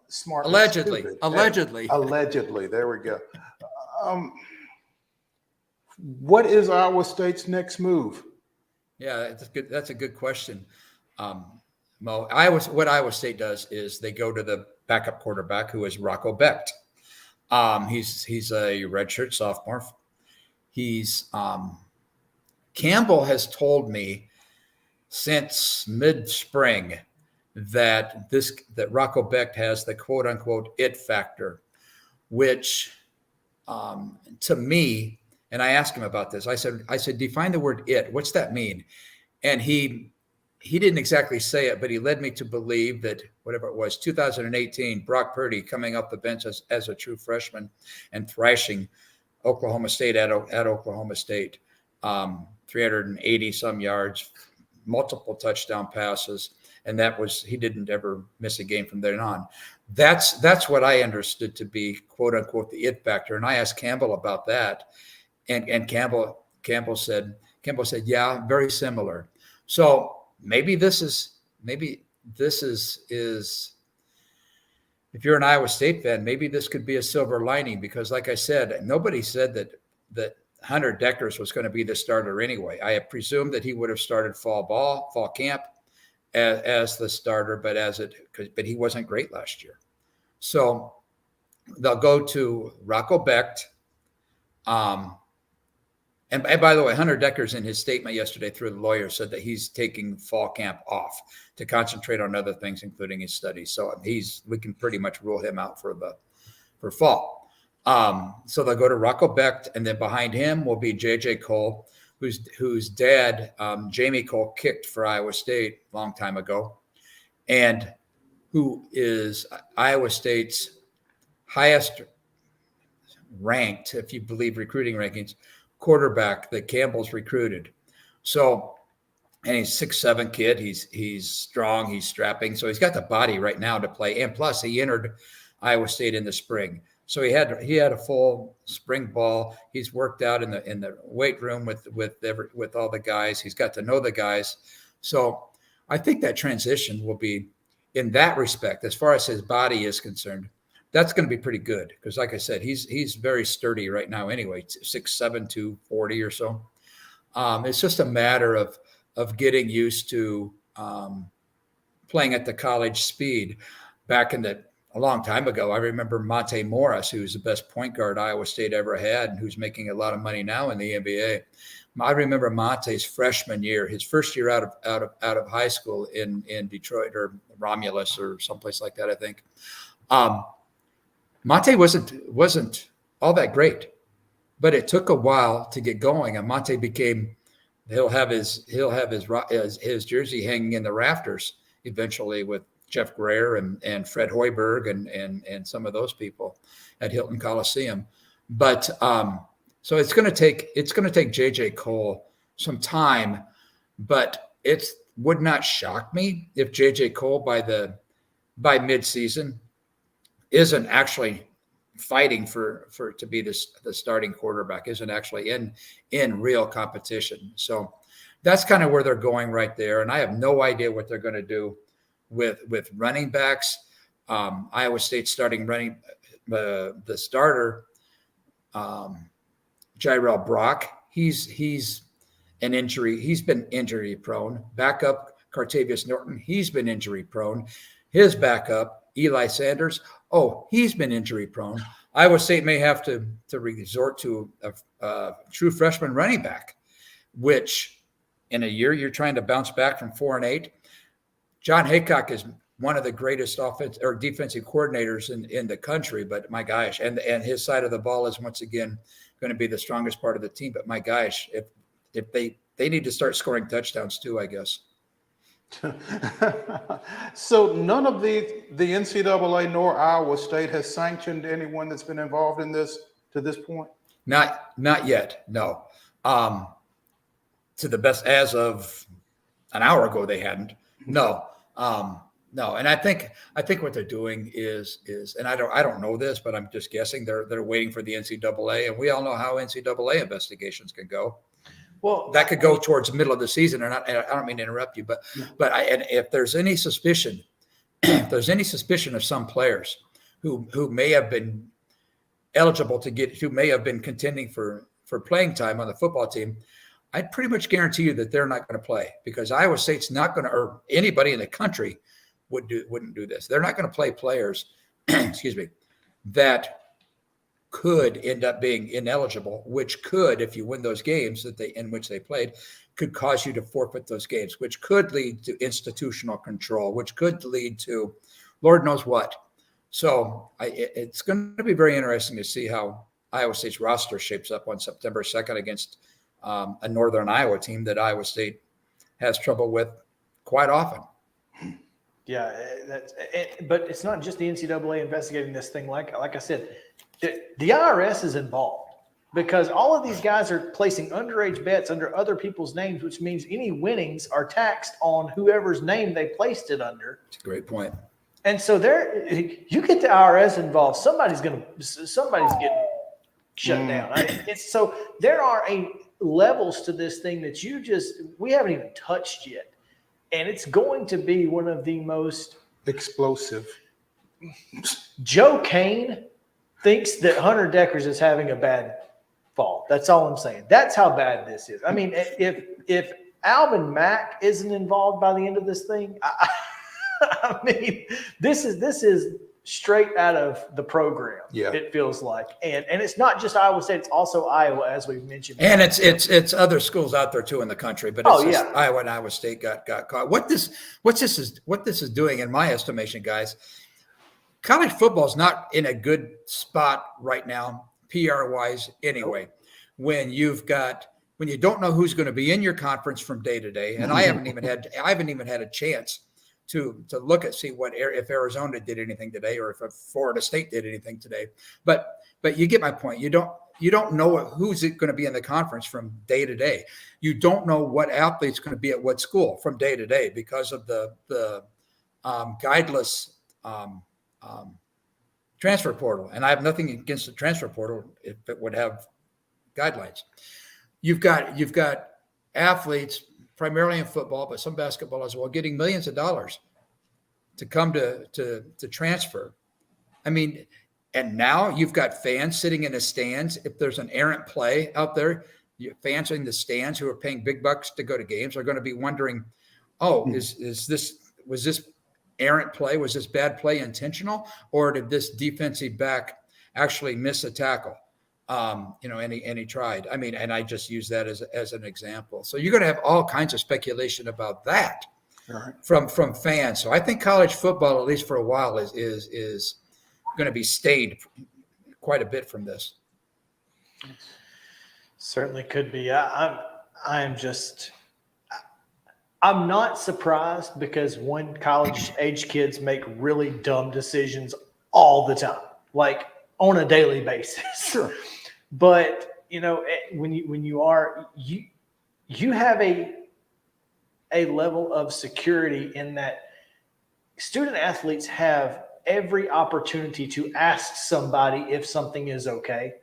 Smart. Allegedly. There we go. What is Iowa State's next move? Yeah, that's a good question, Mo. What Iowa State does is they go to the backup quarterback, who is Rocco Becht. He's a redshirt sophomore. Campbell has told me since mid-spring that Rocco Becht has the quote unquote it factor, which to me, and I asked him about this. I said, define the word it. What's that mean? And he didn't exactly say it, but he led me to believe that whatever it was, 2018, Brock Purdy coming off the bench as a true freshman and thrashing Oklahoma State at Oklahoma State, 380 some yards, multiple touchdown passes. And he didn't ever miss a game from then on. That's what I understood to be quote unquote the it factor. And I asked Campbell about that. And Campbell said, yeah, very similar. So maybe this is if you're an Iowa State fan, maybe this could be a silver lining, because like I said, nobody said that Hunter Deckers was going to be the starter anyway. I have presumed that he would have started fall camp as the starter, but he wasn't great last year. So they'll go to Rocco Becht, And by the way, Hunter Decker's in his statement yesterday through the lawyer said that he's taking fall camp off to concentrate on other things, including his studies. So we can pretty much rule him out for fall. So they'll go to Rocco Becht, and then behind him will be J.J. Cole, whose dad, Jamie Cole, kicked for Iowa State a long time ago, and who is Iowa State's highest ranked, if you believe recruiting rankings, quarterback that Campbell's recruited. So, and he's 6'7" kid. He's strong. He's strapping. So he's got the body right now to play. And plus, he entered Iowa State in the spring. So he had a full spring ball. He's worked out in the weight room with all the guys. He's got to know the guys. So I think that transition will be, in that respect, as far as his body is concerned, that's going to be pretty good. Because like I said, he's very sturdy right now anyway, 6'7", 240 or so. It's just a matter of getting used to playing at the college speed. A long time ago, I remember Monte Morris, who's the best point guard Iowa State ever had and who's making a lot of money now in the NBA. I remember Monte's freshman year, his first year out of high school in Detroit or Romulus or someplace like that, I think. Monte wasn't all that great, but it took a while to get going. And Monte he'll have his jersey hanging in the rafters eventually with Jeff Grayer and Fred Hoiberg and some of those people at Hilton Coliseum. But so it's going to take J.J. Cole some time, but it would not shock me if J.J. Cole by midseason isn't actually fighting to be the starting quarterback, isn't actually in real competition. So that's kind of where they're going right there. And I have no idea what they're going to do with running backs. Iowa State starting running the starter, Jairell Brock. He's an injury. He's been injury prone. Backup Cartavius Norton. He's been injury prone. His backup Eli Sanders. Oh, he's been injury prone. Iowa State may have to resort to a true freshman running back, which in a year you're trying to bounce back from 4-8. John Haycock is one of the greatest offensive or defensive coordinators in the country, but my gosh, and his side of the ball is once again going to be the strongest part of the team. But my gosh, if they need to start scoring touchdowns too, I guess. So none of the NCAA nor Iowa State has sanctioned anyone that's been involved in this to this point? Not yet, no. To the best, as of an hour ago, they hadn't. No. No, and I think what they're doing is, and I don't know this, but I'm just guessing they're waiting for the NCAA, and we all know how NCAA investigations can go. Well, that could go towards the middle of the season, and I don't mean to interrupt you, but if there's any suspicion, of some players who may have been eligible who may have been contending for playing time on the football team, I'd pretty much guarantee you that they're not going to play, because Iowa State's not going to, or anybody in the country wouldn't do this. They're not going to play players, excuse me, that could end up being ineligible, which could, if you win those games in which they played, could cause you to forfeit those games, which could lead to institutional control, which could lead to Lord knows what. So it's going to be very interesting to see how Iowa State's roster shapes up on September 2nd against a Northern Iowa team that Iowa State has trouble with quite often. Yeah, but it's not just the NCAA investigating this thing. Like I said, the IRS is involved, because all of these guys are placing underage bets under other people's names, which means any winnings are taxed on whoever's name they placed it under. That's a great point. And so you get the IRS involved, somebody's getting shut down. So there are levels to this thing that we haven't even touched yet. And it's going to be one of the most explosive. Joe Kane thinks that Hunter Deckers is having a bad fall. That's all I'm saying. That's how bad this is. I mean, if Alvin Mack isn't involved by the end of this thing, I mean, this is straight out of the program. Yeah. It feels like, and it's not just Iowa State; it's also Iowa, as we've mentioned. And it's other schools out there too in the country, but it's just Iowa and Iowa State got caught. What this is doing, in my estimation, guys, college football is not in a good spot right now, PR wise. Anyway, when you don't know who's going to be in your conference from day to day, and I haven't even had a chance to look at if Arizona did anything today or if Florida State did anything today. But you get my point. You don't know who's going to be in the conference from day to day. You don't know what athlete's going to be at what school from day to day because of the guideless transfer portal. And I have nothing against the transfer portal if it would have guidelines. You've got athletes primarily in football, but some basketball as well, getting millions of dollars to come to transfer. I mean, and now you've got fans sitting in the stands. If there's an errant play out there, fans in the stands who are paying big bucks to go to games are going to be wondering, was this errant play? Was this bad play intentional? Or did this defensive back actually miss a tackle? And he tried. I mean, and I just use that as an example. So you're going to have all kinds of speculation about that from fans. So I think college football, at least for a while, is going to be stained quite a bit from this. Certainly could be. I'm not surprised because college age kids make really dumb decisions all the time, like on a daily basis. Sure. But when you have a level of security in that student athletes have every opportunity to ask somebody if something is okay.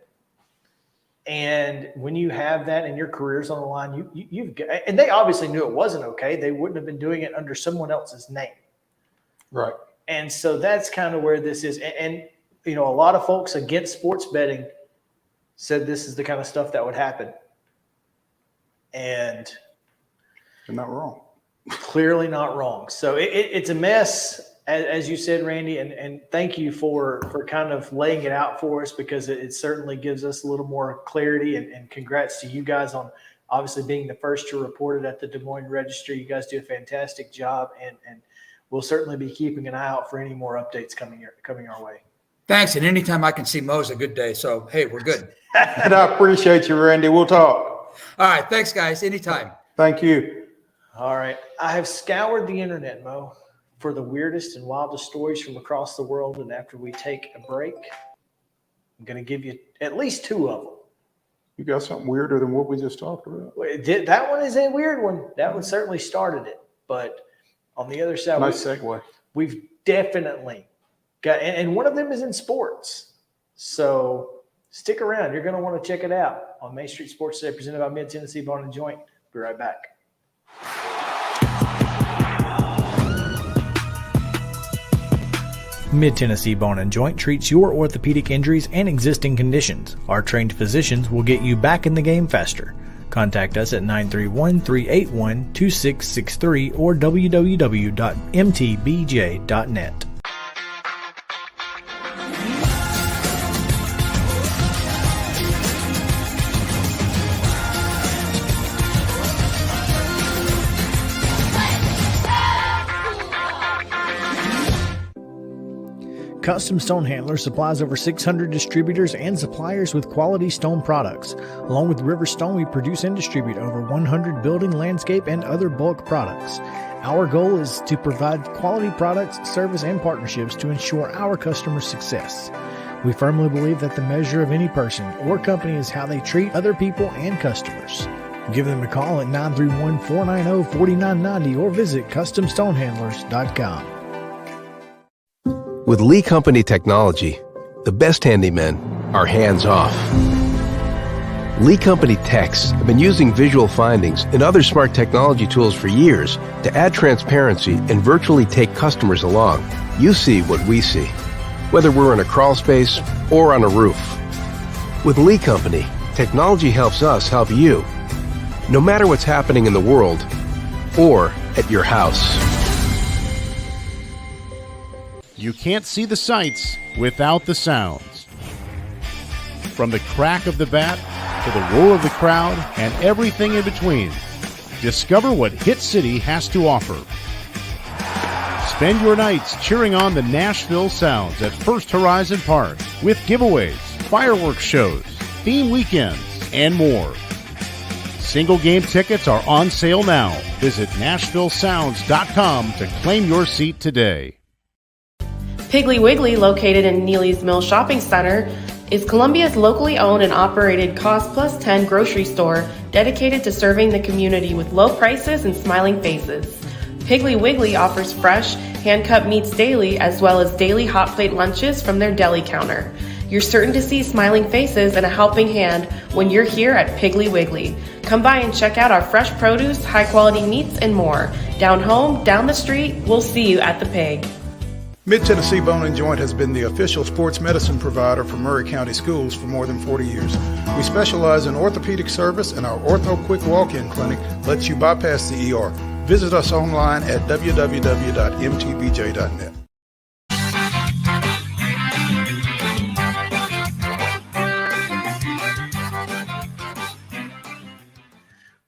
And when you have that and your career's on the line, you've got, and they obviously knew it wasn't okay. They wouldn't have been doing it under someone else's name. Right. And so that's kind of where this is. And a lot of folks against sports betting said this is the kind of stuff that would happen. And they're not wrong. Clearly not wrong. So it's a mess, as you said, Randy, and thank you for kind of laying it out for us, because it certainly gives us a little more clarity, and congrats to you guys on obviously being the first to report it at the Des Moines Register. You guys do a fantastic job, and we'll certainly be keeping an eye out for any more updates coming our way. Thanks. And anytime I can see Mo's a good day. So, hey, we're good. And I appreciate you, Randy. We'll talk. All right. Thanks, guys. Anytime. Thank you. All right. I have scoured the internet, Mo, for the weirdest and wildest stories from across the world. And after we take a break, I'm going to give you at least two of them. You got something weirder than what we just talked about? That one is a weird one. That one certainly started it. But on the other side, nice segue. We've definitely got, and one of them is in sports. So stick around. You're going to want to check it out on Main Street Sports Today, presented by Mid-Tennessee Bone and Joint. Be right back. Mid-Tennessee Bone and Joint treats your orthopedic injuries and existing conditions. Our trained physicians will get you back in the game faster. Contact us at 931-381-2663 or www.mtbj.net. Custom Stone Handler supplies over 600 distributors and suppliers with quality stone products. Along with River Stone, we produce and distribute over 100 building, landscape, and other bulk products. Our goal is to provide quality products, service, and partnerships to ensure our customers' success. We firmly believe that the measure of any person or company is how they treat other people and customers. Give them a call at 931-490-4990 or visit CustomStonehandlers.com. With Lee Company technology, the best handymen are hands-off. Lee Company techs have been using visual findings and other smart technology tools for years to add transparency and virtually take customers along. You see what we see, whether we're in a crawl space or on a roof. With Lee Company, technology helps us help you, no matter what's happening in the world or at your house. You can't see the sights without the sounds. From the crack of the bat to the roar of the crowd and everything in between, discover what Hit City has to offer. Spend your nights cheering on the Nashville Sounds at First Horizon Park with giveaways, fireworks shows, theme weekends, and more. Single game tickets are on sale now. Visit NashvilleSounds.com to claim your seat today. Piggly Wiggly, located in Neely's Mill Shopping Center, is Columbia's locally owned and operated Cost Plus 10 grocery store dedicated to serving the community with low prices and smiling faces. Piggly Wiggly offers fresh, hand-cut meats daily as well as daily hot plate lunches from their deli counter. You're certain to see smiling faces and a helping hand when you're here at Piggly Wiggly. Come by and check out our fresh produce, high-quality meats, and more. Down home, down the street, we'll see you at the Pig. Mid-Tennessee Bone and Joint has been the official sports medicine provider for Murray County Schools for more than 40 years. We specialize in orthopedic service, and our Ortho Quick Walk-In Clinic lets you bypass the ER. Visit us online at www.mtbj.net.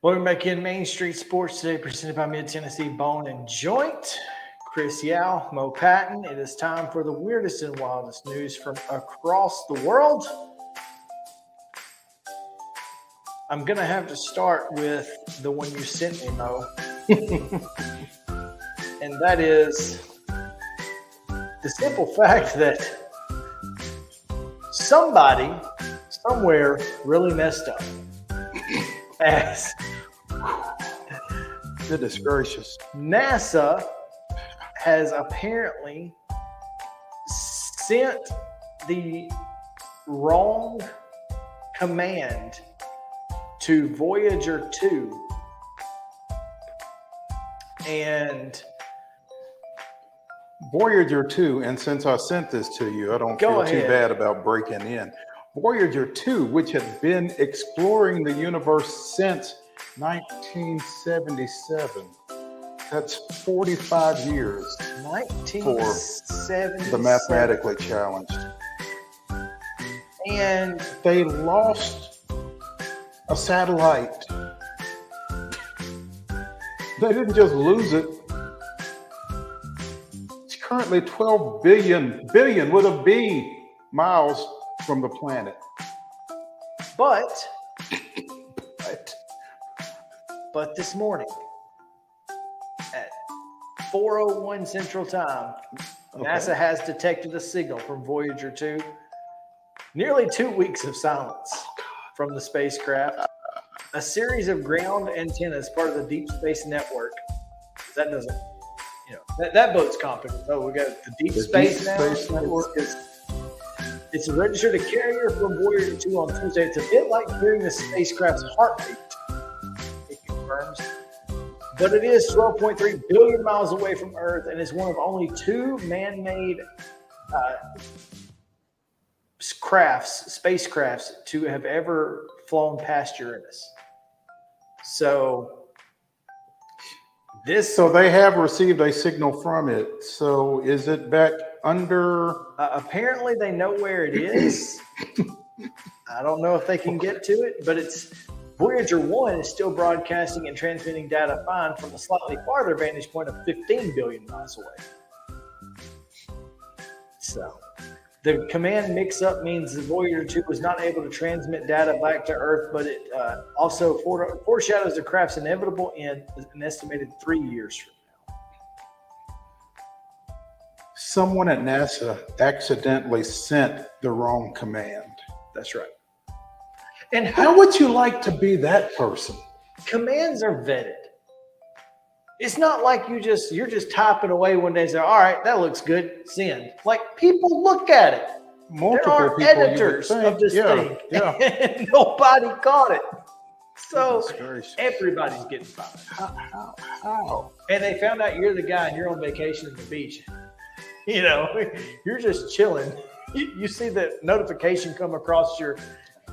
Welcome back in Main Street Sports today, presented by Mid-Tennessee Bone and Joint. Chris Yao, Mo Patton. It is time for the weirdest and wildest news from across the world. I'm going to have to start with the one you sent me, Mo. And that is the simple fact that somebody somewhere really messed up. As goodness gracious. NASA has apparently sent the wrong command to Voyager 2. And Voyager 2, and since I sent this to you, I don't feel too bad about breaking in. Voyager 2, which had been exploring the universe since 1977. That's 45 years 1977. for the mathematically challenged. And they lost a satellite. They didn't just lose it. It's currently 12 billion with a B miles from the planet. But this morning at 4:01 Central Time, NASA has detected a signal from Voyager 2. Nearly 2 weeks of silence from the spacecraft. A series of ground antennas, part of the Deep Space Network. That doesn't, that boat's competent. Oh, we got the Deep Space Network. It's registered a carrier from Voyager 2 on Tuesday. It's a bit like hearing the spacecraft's heartbeat, it confirms. But it is 12.3 billion miles away from Earth and is one of only two man-made spacecrafts to have ever flown past Uranus. So they have received a signal from it. So is it back under? Apparently they know where it is. I don't know if they can get to it, but it's Voyager 1 is still broadcasting and transmitting data fine from a slightly farther vantage point of 15 billion miles away. So the command mix-up means the Voyager 2 was not able to transmit data back to Earth, but it also foreshadows the craft's inevitable end an estimated 3 years from now. Someone at NASA accidentally sent the wrong command. That's right. And how would you like to be that person? Commands are vetted. It's not like you're just typing away one day and say, all right, that looks good, send. Like, people look at it. There are editors of this thing. Yeah. And nobody caught it. So everybody's getting fired. How? And they found out you're the guy and you're on vacation at the beach. You're just chilling. You see the notification come across your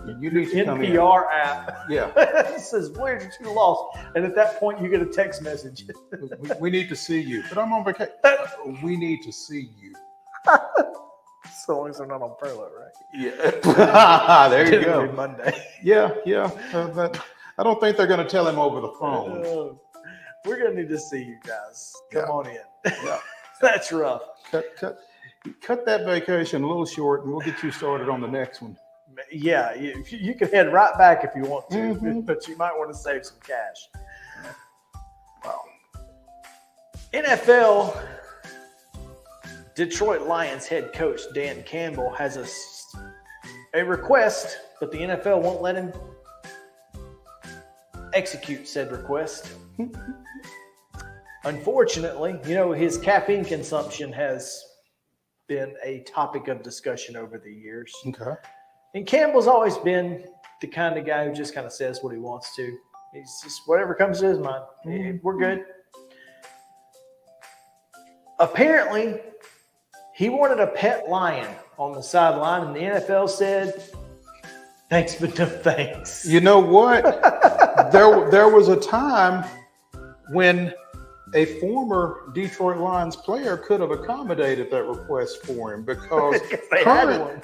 NPR app. Yeah. It says Voyager 2 lost. And at that point, you get a text message. we need to see you. But I'm on vacation. We need to see you. So long as they're not on furlough, right? Yeah. There you go. Monday. Yeah. I don't think they're going to tell him over the phone. We're going to need to see you guys. Come on in. Yeah. That's rough. Cut that vacation a little short, and we'll get you started on the next one. Yeah, you can head right back if you want to, but you might want to save some cash. Wow. NFL Detroit Lions head coach Dan Campbell has a request, but the NFL won't let him execute said request. Unfortunately, his caffeine consumption has been a topic of discussion over the years. Okay. And Campbell's always been the kind of guy who just kind of says what he wants to. He's just whatever comes to his mind. We're good. Apparently, he wanted a pet lion on the sideline, and the NFL said, thanks, but no thanks. You know what? there was a time when a former Detroit Lions player could have accommodated that request for him because they had one.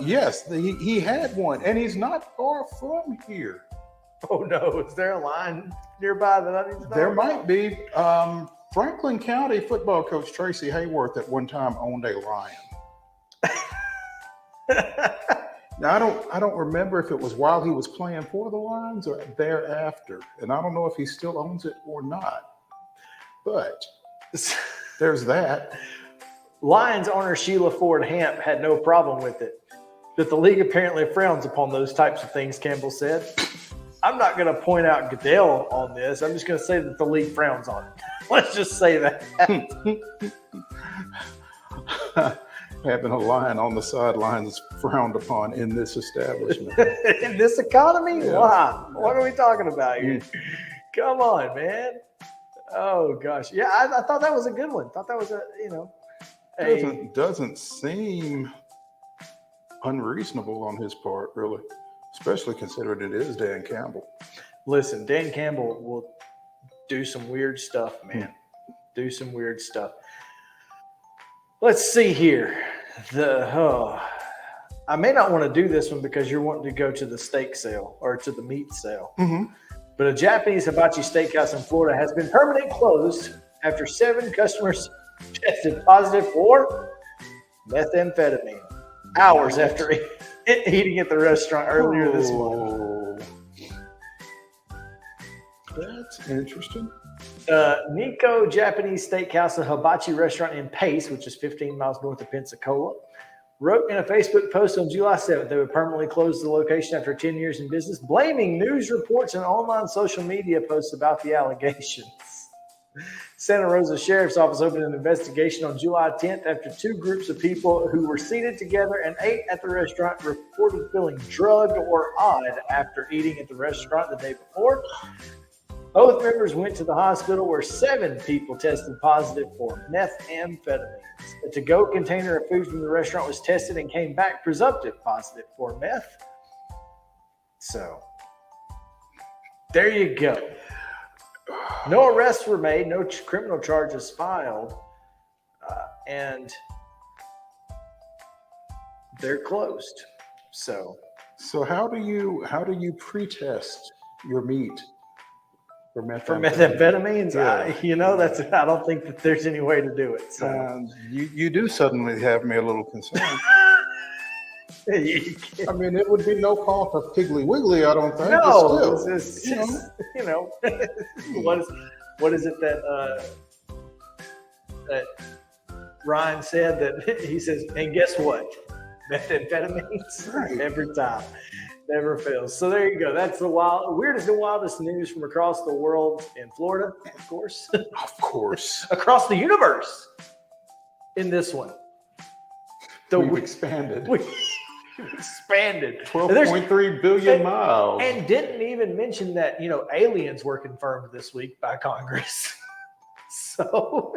Yes, he had one, and he's not far from here. Oh no, is there a line nearby that I need to know? There might be. Franklin County football coach Tracy Hayworth at one time owned a lion. Now I don't remember if it was while he was playing for the Lions or thereafter, and I don't know if he still owns it or not. But there's that. Lions owner Sheila Ford Hamp had no problem with it, but the league apparently frowns upon those types of things, Campbell said. I'm not going to point out Goodell on this. I'm just going to say that the league frowns on it. Let's just say that. Having a lion on the sidelines is frowned upon in this establishment. In this economy? Yeah. Why? What are we talking about here? Come on, man. Oh, gosh. Yeah, I thought that was a good one. Thought that was Doesn't seem unreasonable on his part, really, especially considering it is Dan Campbell. Listen, Dan Campbell will do some weird stuff, man. Do some weird stuff. Let's see here. I may not want to do this one because you're wanting to go to the steak sale or to the meat sale. But a Japanese hibachi steakhouse in Florida has been permanently closed after 7 customers tested positive for methamphetamine hours after eating at the restaurant earlier this month. That's interesting. Nico Japanese Steakhouse, a hibachi restaurant in Pace, which is 15 miles north of Pensacola, wrote in a Facebook post on July 7th they would permanently close the location after 10 years in business, blaming news reports and online social media posts about the allegations. Santa Rosa Sheriff's Office opened an investigation on July 10th after 2 groups of people who were seated together and ate at the restaurant reported feeling drugged or odd after eating at the restaurant the day before. Both members went to the hospital where 7 people tested positive for methamphetamines. A to-go container of food from the restaurant was tested and came back presumptive positive for meth. So, there you go. No arrests were made, no criminal charges filed, and they're closed. So how do you pre-test your meat for methamphetamine? For methamphetamines, Yeah. I don't think that there's any way to do it. So you do suddenly have me a little concerned. I mean, it would be no fault of Piggly Wiggly, I don't think. No, Still, it's just, what is it that Ryan said that he says, and guess what? Methamphetamines, right. Every time. Never fails. So there you go. That's the weirdest and wildest news from across the world in Florida, of course. Of course. Across the universe in this one. We've expanded. Expanded 12.3 billion miles. And didn't even mention that, aliens were confirmed this week by Congress. So.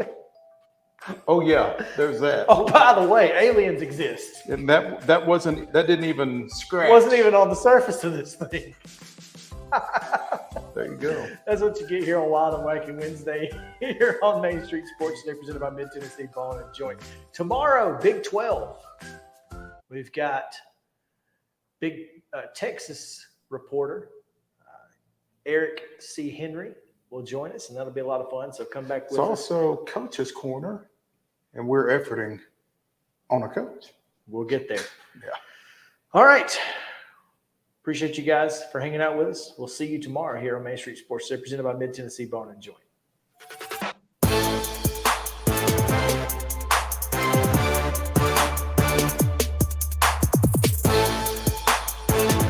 Oh yeah, there's that. Oh, by the way, aliens exist. And that didn't even scratch. Wasn't even on the surface of this thing. There you go. That's what you get here on Wild and Wacky Wednesday here on Main Street Sports Today, presented by Mid-Tennessee Bone and Joint. Tomorrow, Big 12. We've got big Texas reporter Eric C. Henry will join us, and that'll be a lot of fun. So come back with us. It's also Coach's Corner, and we're efforting on a coach. We'll get there. Yeah. All right. Appreciate you guys for hanging out with us. We'll see you tomorrow here on Main Street Sports Today, presented by Mid-Tennessee Bone and Joint.